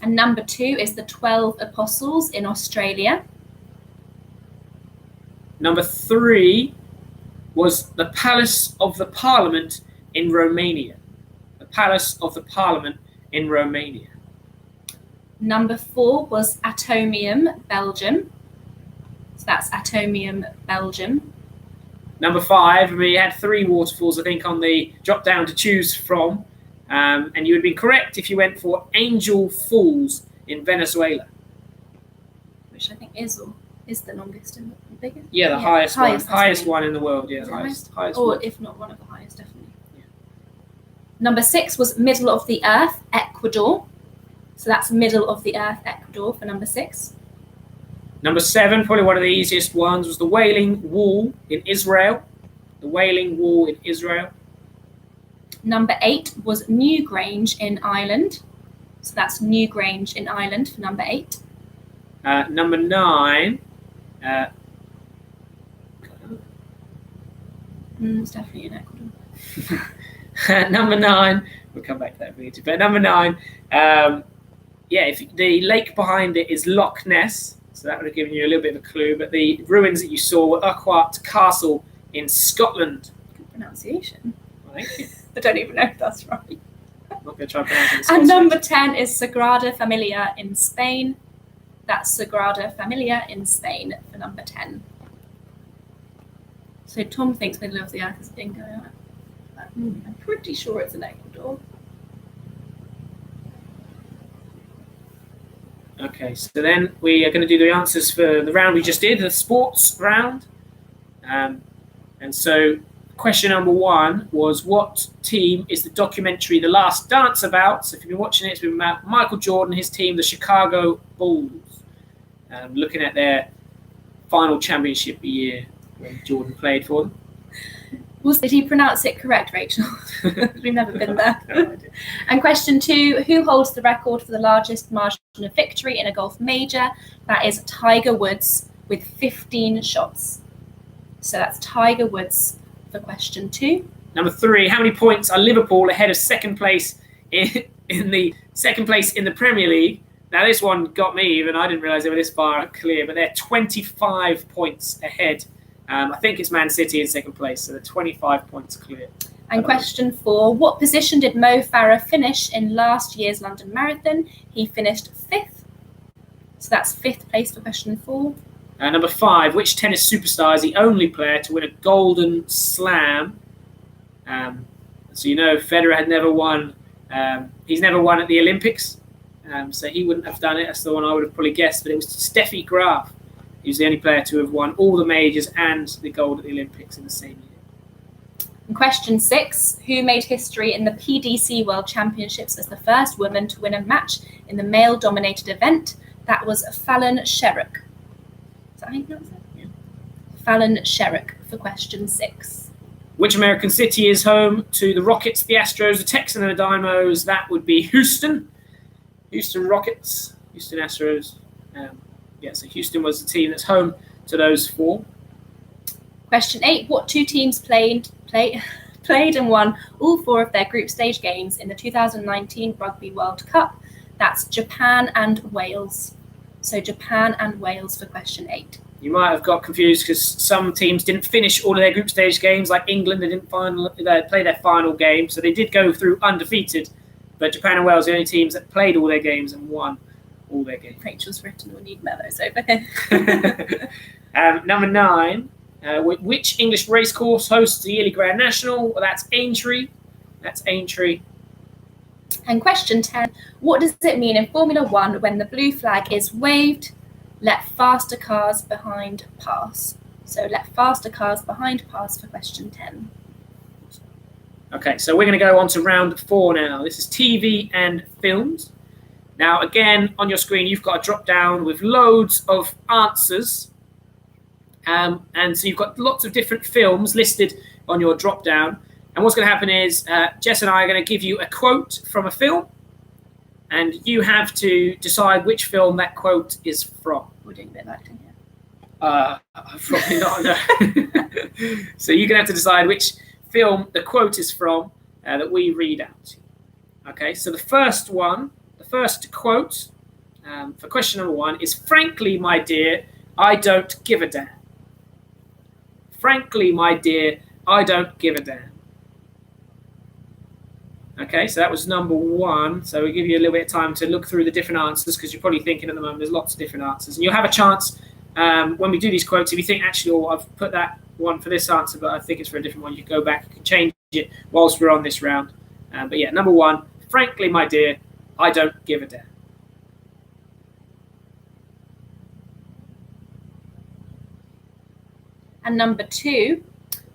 And number 2 is the 12 Apostles in Australia. Number 3 was the Palace of the Parliament in Romania. The Palace of the Parliament in Romania. Number 4 was Atomium, Belgium. So that's Atomium, Belgium. Number 5, we had 3 waterfalls, I think, on the drop down to choose from. And you would be correct if you went for Angel Falls in Venezuela. Which I think is the longest and the biggest. Yeah, the highest one in the world. Yeah, highest or one. if not one of the highest, definitely. Yeah. Number 6 was Middle of the Earth, Ecuador. So that's Middle of the Earth, Ecuador for number 6. Number 7, probably one of the easiest ones, was the Wailing Wall in Israel. The Wailing Wall in Israel. Number 8 was Newgrange in Ireland. So that's Newgrange in Ireland for number 8. Number 9. It's definitely in Ecuador. Number 9. We'll come back to that later. But number 9, if the lake behind it is Loch Ness. So that would have given you a little bit of a clue. But the ruins that you saw were Urquhart Castle in Scotland. Good pronunciation. Thank you. I don't even know if that's right. I'm not going to try and pronounce it. And number 10 is Sagrada Familia in Spain. That's Sagrada Familia in Spain for number 10. So Tom thinks Middle of the Earth has been going on. I'm pretty sure it's in Ecuador. Okay, so then we are going to do the answers for the round we just did, the sports round. And so question number 1 was, what team is the documentary The Last Dance about? So if you've been watching it, it's been about Michael Jordan, his team, the Chicago Bulls, looking at their final championship year when Jordan played for them. Did he pronounce it correct, Rachel? We've never been there. No idea. And question 2, who holds the record for the largest margin of victory in a golf major? That is Tiger Woods with 15 shots. So that's Tiger Woods for question 2. Number 3, how many points are Liverpool ahead of second place in the Premier League? Now this one got me even. I didn't realise they were this far clear, but they're 25 points ahead. I think it's Man City in second place, so they're 25 points clear. And question 4, what position did Mo Farah finish in last year's London Marathon? He finished 5th. So that's 5th place for question 4. Number 5, which tennis superstar is the only player to win a Golden Slam? So you know Federer had never won. He's never won at the Olympics, so he wouldn't have done it. That's the one I would have probably guessed, but it was Steffi Graf. He was the only player to have won all the majors and the gold at the Olympics in the same year. And question 6, who made history in the PDC World Championships as the first woman to win a match in the male-dominated event? That was Fallon Sherrock. Is that how you pronounce it? Yeah. Fallon Sherrock for question 6. Which American city is home to the Rockets, the Astros, the Texans, and the Dynamos? That would be Houston. Houston Rockets, Houston Astros. So Houston was the team that's home to those 4. Question 8, what 2 teams played and won all 4 of their group stage games in the 2019 Rugby World Cup? That's Japan and Wales. So Japan and Wales for question 8. You might have got confused because some teams didn't finish all of their group stage games, like England. They didn't play their final game, so they did go through undefeated. But Japan and Wales are the only teams that played all their games and won all their games. Rachel's written, we need mellows over here. Number 9, which English racecourse hosts the yearly Grand National? Well, that's Aintree. That's Aintree. And question 10, what does it mean in Formula 1 when the blue flag is waved? Let faster cars behind pass. So let faster cars behind pass for question 10. Okay, so we're going to go on to round 4 now. This is TV and films. Now, again, on your screen, you've got a drop down with loads of answers. And so you've got lots of different films listed on your drop down. And what's going to happen is Jess and I are going to give you a quote from a film. And you have to decide which film that quote is from. We're doing a bit of acting here. Probably not, no. So you're going to have to decide which film the quote is from that we read out. Okay, so the first quote for question number 1 is, frankly, my dear, I don't give a damn. Frankly, my dear, I don't give a damn. Okay, so that was number 1. So we give you a little bit of time to look through the different answers, because you're probably thinking at the moment there's lots of different answers. And you'll have a chance when we do these quotes, if you think, actually, oh, I've put that one for this answer, but I think it's for a different one, you can go back and change it whilst we're on this round. But yeah, number 1, frankly, my dear, I don't give a damn. And number 2,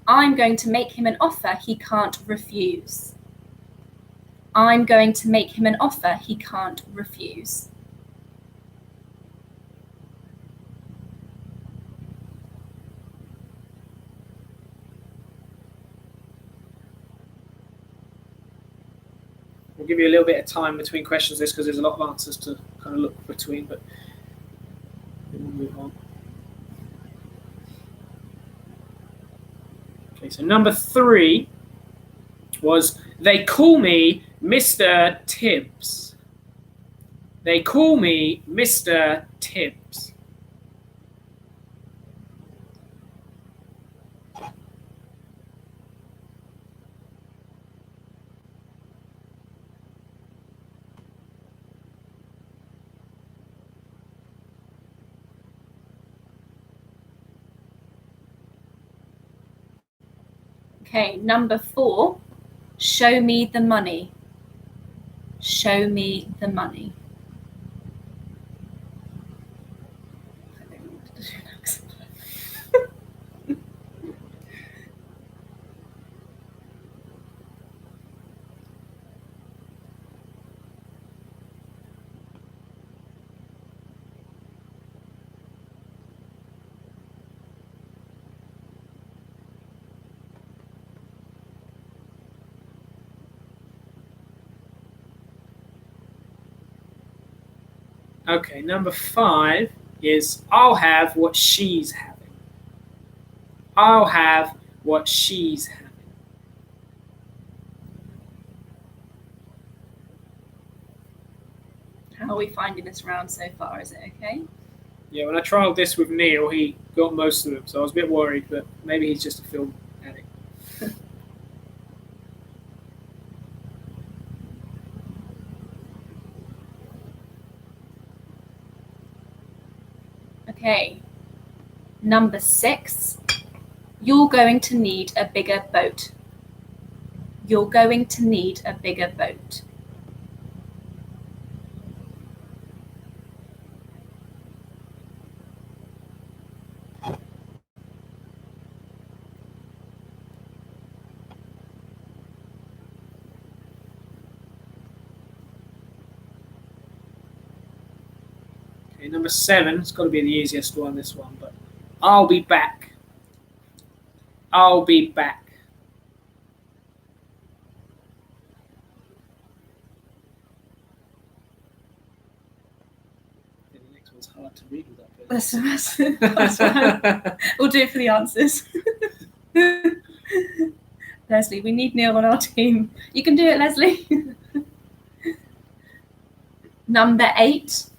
I'm going to make him an offer he can't refuse. I'm going to make him an offer he can't refuse. We'll give you a little bit of time between questions this, because there's a lot of answers to kind of look between, but we'll move on. Okay, so number 3 was, they call me Mr. Tibbs. They call me Mr. Tibbs. Okay, number 4, show me the money. Show me the money. Okay, number 5 is, I'll have what she's having. I'll have what she's having. How are we finding this round so far? Is it okay? Yeah, when I trialed this with Neil, he got most of them, so I was a bit worried, but maybe he's just a film addict. Okay, number 6, you're going to need a bigger boat. You're going to need a bigger boat. Okay, number 7, it's got to be the easiest one, this one, but I'll be back. I'll be back. The next one's hard to read with that bit. That's fine. We'll do it for the answers. Leslie, we need Neil on our team. You can do it, Leslie. Number 8,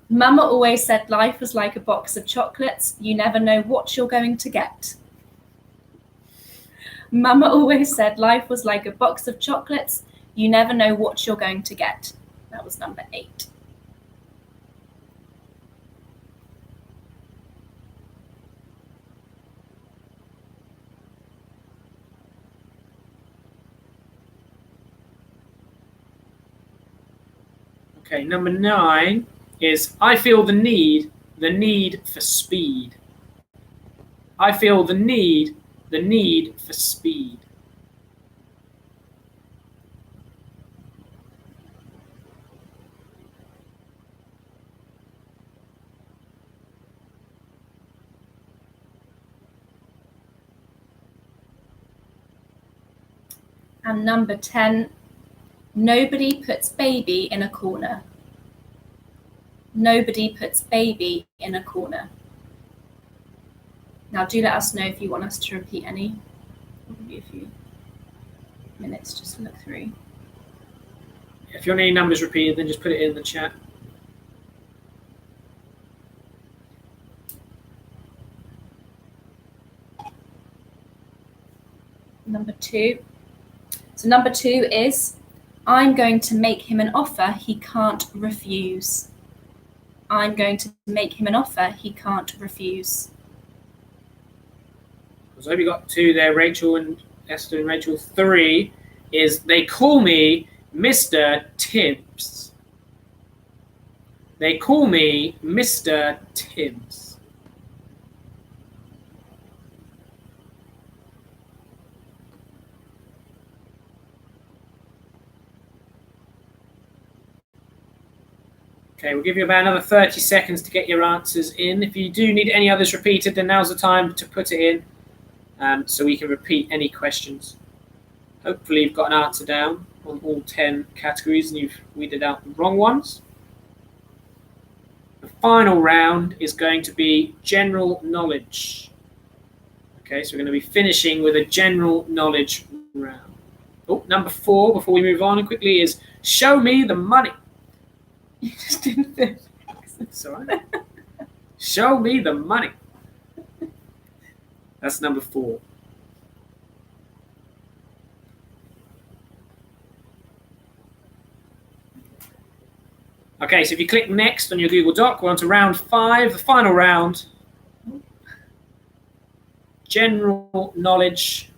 Mama always said life was like a box of chocolates. You never know what you're going to get. Mama always said life was like a box of chocolates. You never know what you're going to get. That was number 8. Okay, number 9 is, I feel the need for speed. I feel the need for speed. And number 10, nobody puts baby in a corner. Nobody puts baby in a corner. Now do let us know if you want us to repeat any. We'll give you a few minutes just to look through. If you want any numbers repeated, then just put it in the chat. Number 2. So number 2 is, I'm going to make him an offer he can't refuse. I'm going to make him an offer he can't refuse. So I hope you got 2 there, Rachel and Esther and Rachel. 3 is, they call me Mr. Tibbs. They call me Mr. Tibbs. Okay, we'll give you about another 30 seconds to get your answers in. If you do need any others repeated, then now's the time to put it in, so we can repeat any questions. Hopefully you've got an answer down on all 10 categories and you've weeded out the wrong ones. The final round is going to be general knowledge. Okay, so we're going to be finishing with a general knowledge round. Oh, number 4, before we move on quickly, is show me the money. You just didn't finish. It's all right. Show me the money. That's number 4. Okay, so if you click next on your Google Doc, we're on to round 5, the final round. General knowledge.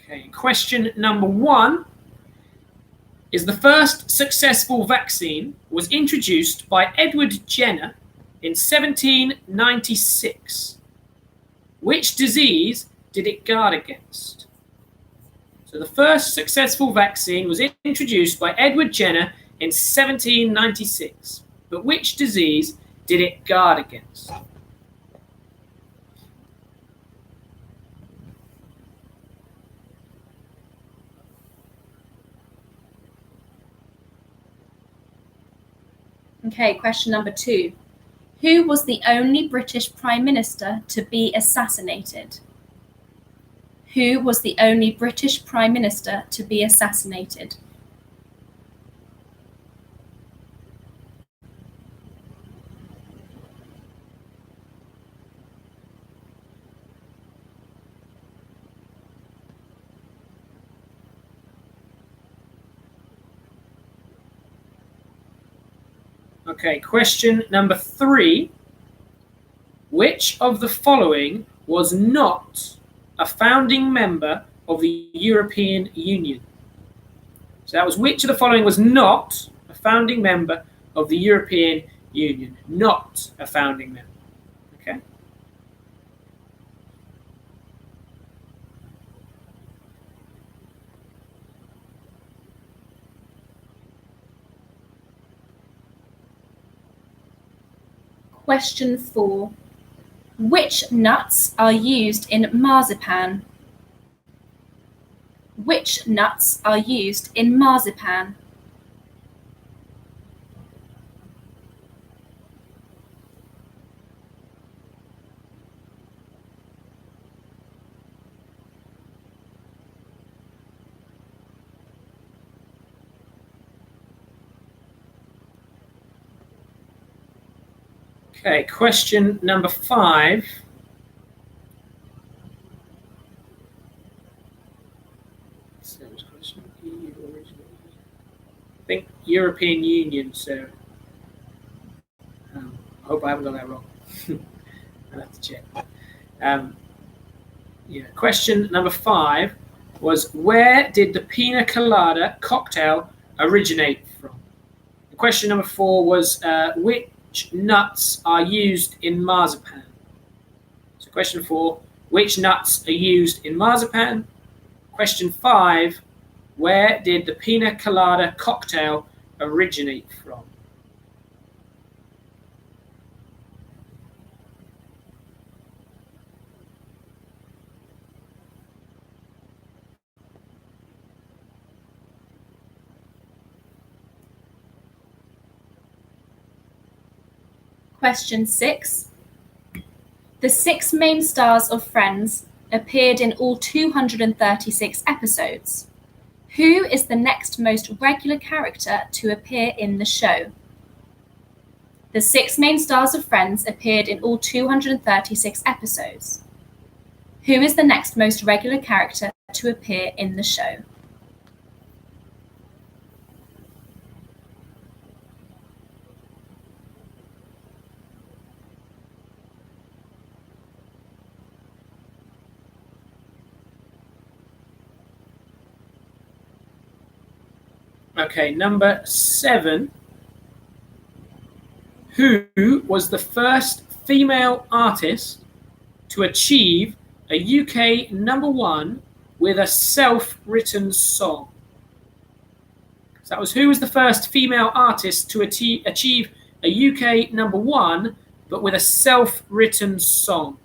Okay, question number 1 is, the first successful vaccine was introduced by Edward Jenner in 1796. Which disease did it guard against? So the first successful vaccine was introduced by Edward Jenner in 1796. But which disease did it guard against? Okay, question number 2. Who was the only British Prime Minister to be assassinated? Who was the only British Prime Minister to be assassinated? Okay, question number 3. Which of the following was not a founding member of the European Union? So that was, which of the following was not a founding member of the European Union? Not a founding member. Okay. Question 4. Which nuts are used in marzipan? Which nuts are used in marzipan? Okay, question number 5. I think European Union, so I hope I haven't got that wrong. I'll have to check. Question number 5 was, where did the pina colada cocktail originate from? Question number 4 was, which nuts are used in marzipan? So question 4, which nuts are used in marzipan? Question 5, where did the pina colada cocktail originate from? Question 6. The 6 main stars of Friends appeared in all 236 episodes. Who is the next most regular character to appear in the show? The 6 main stars of Friends appeared in all 236 episodes. Who is the next most regular character to appear in the show? Okay, number 7. Who was the first female artist to achieve a UK #1 with a self-written song? So that was who was the first female artist to achieve a UK #1 but with a self-written song?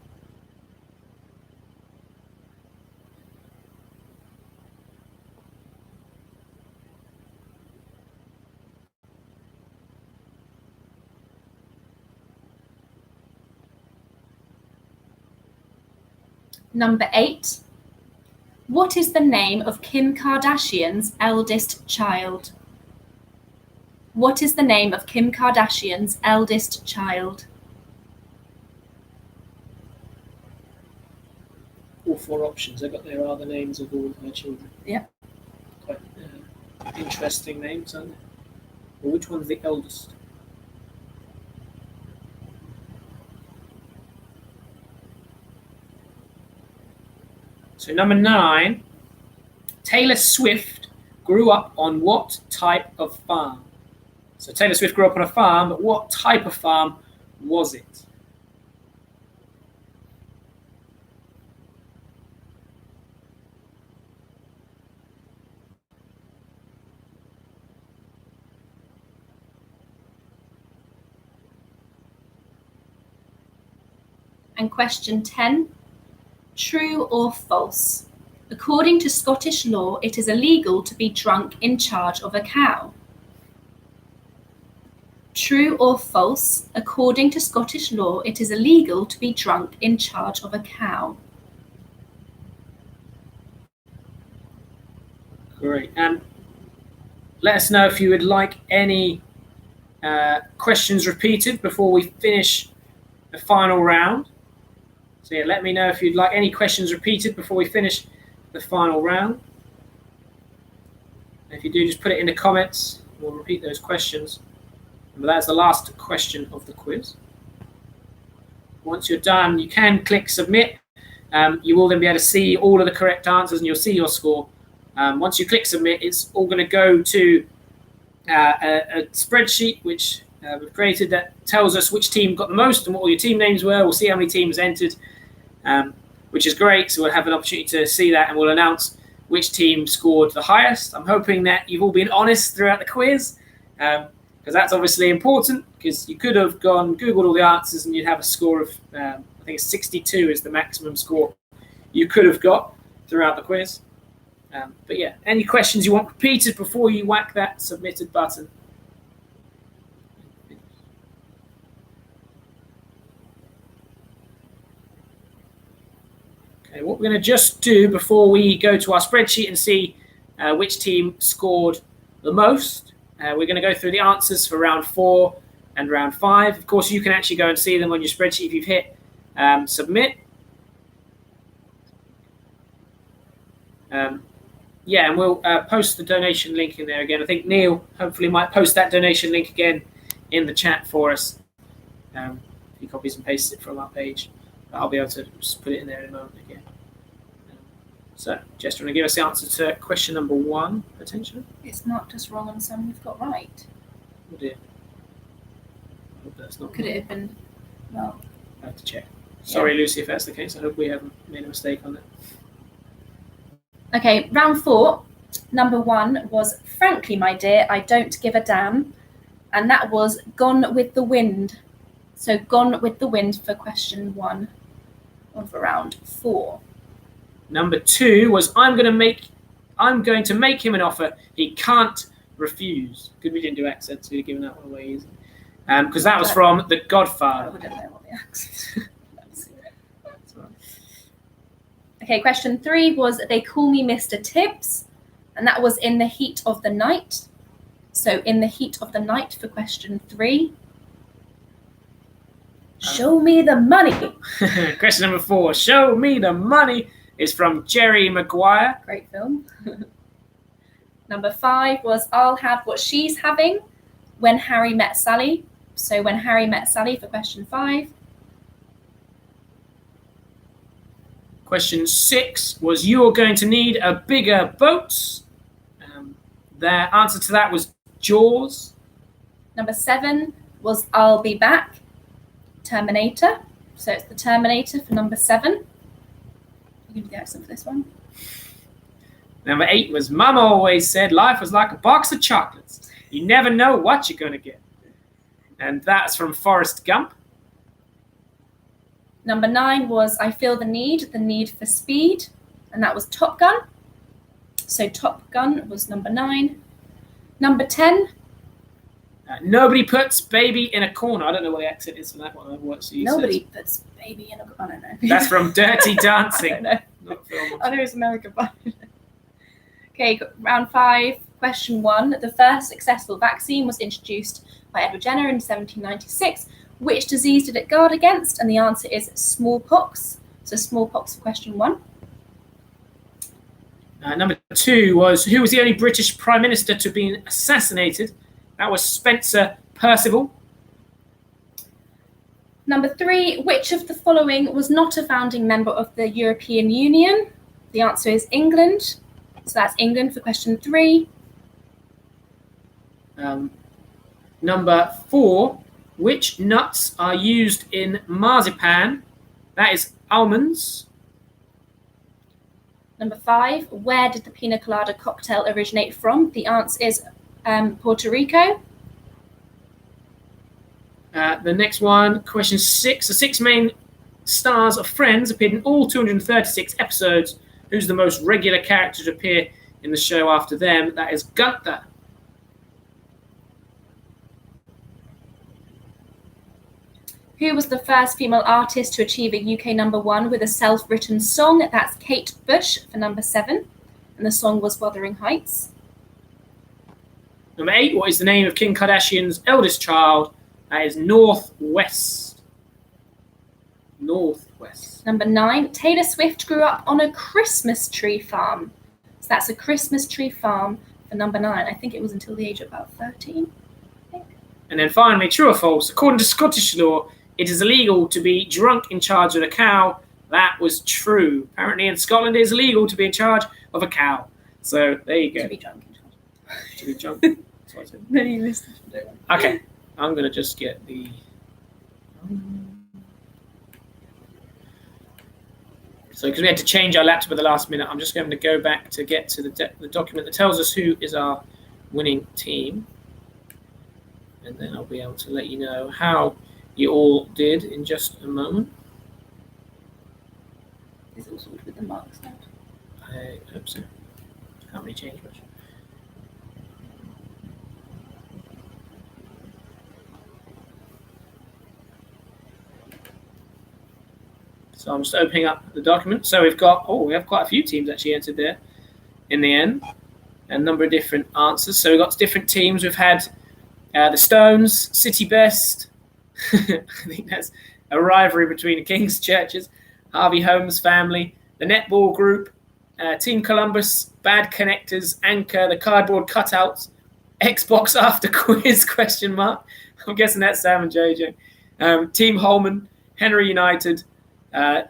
Number 8. What is the name of Kim Kardashian's eldest child? What is the name of Kim Kardashian's eldest child? All 4 options. There are the names of all of her children. Yep. Quite interesting names, aren't they? Well, which one's the eldest? So number 9, Taylor Swift grew up on what type of farm? So Taylor Swift grew up on a farm, but what type of farm was it? And question 10. True or false? According to Scottish law, it is illegal to be drunk in charge of a cow. True or false? According to Scottish law, it is illegal to be drunk in charge of a cow. Great. And let us know if you would like any questions repeated before we finish the final round. So yeah, let me know if you'd like any questions repeated before we finish the final round. And if you do, just put it in the comments. We'll repeat those questions. But that's the last question of the quiz. Once you're done, you can click submit. You will then be able to see all of the correct answers and you'll see your score. Once you click submit, it's all going to go to a spreadsheet which we've created that tells us which team got the most and what all your team names were. We'll see how many teams entered, which is great. So we'll have an opportunity to see that and we'll announce which team scored the highest. I'm hoping that you've all been honest throughout the quiz, because that's obviously important, because you could have Googled all the answers and you'd have a score of, I think it's 62 is the maximum score you could have got throughout the quiz. But yeah, any questions you want repeated before you whack that submitted button? Okay, what we're going to just do before we go to our spreadsheet and see which team scored the most, we're going to go through the answers for round 4 and round 5. Of course, you can actually go and see them on your spreadsheet if you've hit submit. Yeah, and we'll post the donation link in there again. I think Neil hopefully might post that donation link again in the chat for us. If he copies and pastes it from our page, I'll be able to just put it in there in a moment again. So, Jess, do you want to give us the answer to question number 1, potentially? It's marked as wrong and some you've got right. Oh dear. I hope that's not. Could it have been? Well, I have to check. Sorry, Lucy, if that's the case. I hope we haven't made a mistake on it. Okay, round 4. Number 1 was Frankly, My Dear, I Don't Give a Damn. And that was Gone with the Wind. So Gone with the Wind for question 1 of round 4. Number 2 was I'm going to make him an offer he can't refuse. Good we didn't do accents, we'd have given that one away easy. Because that was from The Godfather. I wouldn't know what the accent. Okay, question 3 was They Call Me Mr. Tibbs, and that was In the Heat of the Night. So In the Heat of the Night for question 3. Show me the money. Question number 4. Show me the money is from Jerry Maguire. Great film. Number 5 was I'll have what she's having when Harry met Sally. So when Harry met Sally for question 5. Question 6 was you're going to need a bigger boat. Their answer to that was Jaws. Number 7 was I'll be back. Terminator. So it's the Terminator for number 7. You can do the accent for this one. Number 8 was Mum always said life was like a box of chocolates. You never know what you're going to get. And that's from Forrest Gump. Number 9 was I feel the need for speed. And that was Top Gun. So Top Gun was number 9. Number 10. Nobody puts baby in a corner. I don't know what the accent is for that one. Nobody puts baby in a corner. I don't know. That's from Dirty Dancing. I don't know. Not film. I know it's American Pie. Okay, round 5, question 1. The first successful vaccine was introduced by Edward Jenner in 1796. Which disease did it guard against? And the answer is smallpox. So smallpox for question 1. Number 2 was who was the only British Prime Minister to be assassinated? That was Spencer Perceval. Number 3, which of the following was not a founding member of the European Union? The answer is England. So that's England for question 3. Number 4, which nuts are used in marzipan? That is almonds. Number 5, where did the pina colada cocktail originate from? The answer is Puerto Rico. The next one, question 6. The 6 main stars of Friends appeared in all 236 episodes. Who's the most regular character to appear in the show after them? That is Gunther. Who was the first female artist to achieve a UK number 1 with a self-written song? That's Kate Bush for number 7. And the song was Wuthering Heights. Number 8, what is the name of Kim Kardashian's eldest child? That is Northwest. Northwest. Number 9, Taylor Swift grew up on a Christmas tree farm. So that's a Christmas tree farm for number 9. I think it was until the age of about 13. And then finally, true or false? According to Scottish law, it is illegal to be drunk in charge of a cow. That was true. Apparently in Scotland, it is illegal to be in charge of a cow. So there you go. To be drunk in charge. To be drunk. That's what I said. No, you listened to it. Okay, I'm going to just get the... So because we had to change our laptop at the last minute, I'm just going to go back to get to the document that tells us who is our winning team. And then I'll be able to let you know how you all did in just a moment. Is it all sorted with the marks now? I hope so. Can't really change much. So I'm just opening up the document. So we have quite a few teams actually entered there in the end. A number of different answers. So we've got different teams. We've had the Stones, City Best. I think that's a rivalry between the King's Churches, Harvey Holmes family, the Netball Group, Team Columbus, Bad Connectors, Anchor, the Cardboard Cutouts, Xbox After Quiz, ? I'm guessing that's Sam and JJ. Team Holman, Henry United,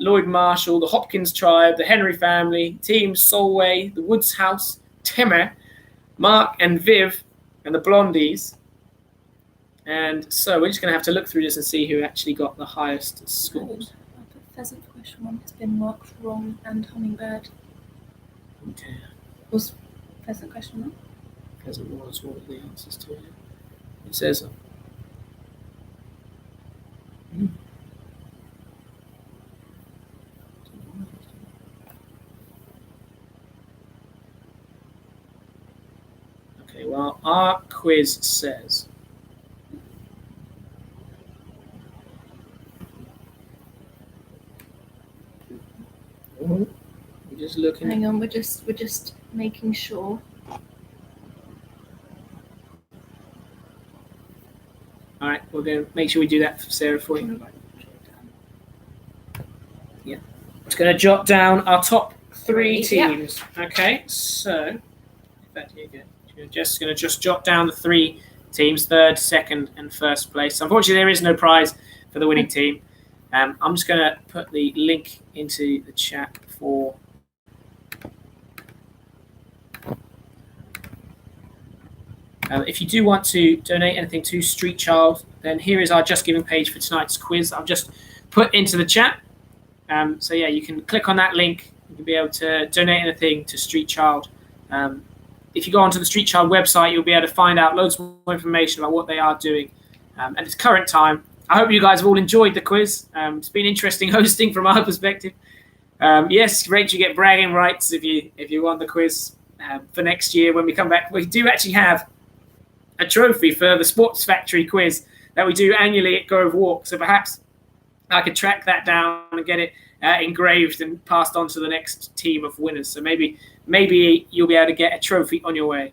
Lloyd Marshall, the Hopkins Tribe, the Henry family, Team Solway, the Woods House, Timmer, Mark and Viv, and the Blondies. And so we're just going to have to look through this and see who actually got the highest scores. I put pheasant for question 1 has been marked wrong and hummingbird. Okay. Was pheasant question 1? Pheasant was one of the answers to it. It says... Okay, well, our quiz says... We're just looking. Hang on, we're just making sure. All right, we're going to make sure we do that for Sarah for you. going to jot down our top 3 Yeah. teams. Okay, so in fact, here you go. You're just going to jot down the 3 teams, 3rd, 2nd, and 1st place. Unfortunately, there is no prize for the winning team. I'm just going to put the link into the chat for. If you do want to donate anything to Street Child, then here is our Just Giving page for tonight's quiz. I've just put into the chat. So yeah, you can click on that link. You can be able to donate anything to Street Child. If you go onto the Street Child website, you'll be able to find out loads more information about what they are doing at this current time. I hope you guys have all enjoyed the quiz. It's been interesting hosting from our perspective. Yes, Rachel, you get bragging rights if you won the quiz for next year when we come back. We do actually have a trophy for the Sports Factory quiz that we do annually at Grove Walk. So perhaps I could track that down and get it engraved and passed on to the next team of winners. So maybe you'll be able to get a trophy on your way.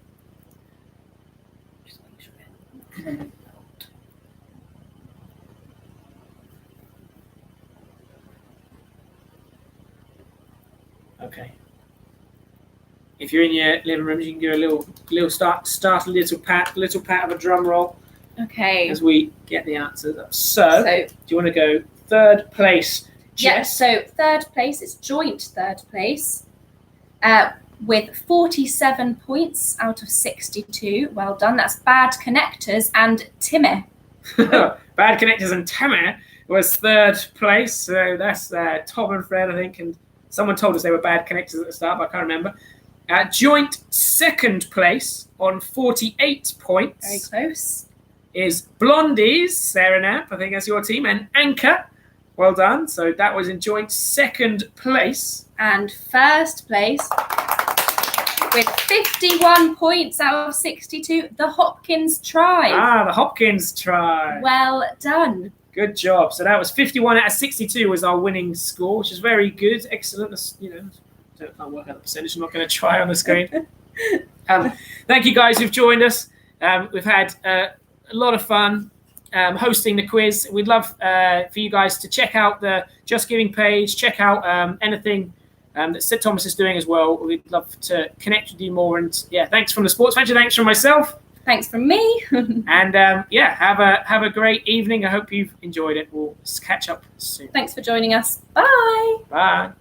Okay. If you're in your living room, you can give a little start a little pat of a drum roll. Okay. As we get the answers up. So do you want to go 3rd place? Yes. So 3rd place is joint 3rd place with 47 points out of 62. Well done. That's Bad Connectors and Timmy. Bad Connectors and Timmy was 3rd place. So that's Tom and Fred, I think. And someone told us they were Bad Connectors at the start, but I can't remember. Joint 2nd place on 48 points. Very close. Is Blondies, Sarah Knapp, I think that's your team, and Anchor. Well done. So that was in joint 2nd place. And 1st place with 51 points out of 62, the Hopkins Tribe. The Hopkins Tribe. Well done. Good job. So that was 51 out of 62 was our winning score, which is very good. Excellent. That's, I can't work out the percentage. I'm not going to try on the screen. Thank you guys who've joined us. We've had a lot of fun hosting the quiz. We'd love for you guys to check out the Just Giving page, check out anything that Sid Thomas is doing as well. We'd love to connect with you more. And yeah, thanks from the Sports Factory. Thanks from myself. Thanks from me. And have a great evening. I hope you've enjoyed it. We'll catch up soon. Thanks for joining us. Bye. Bye.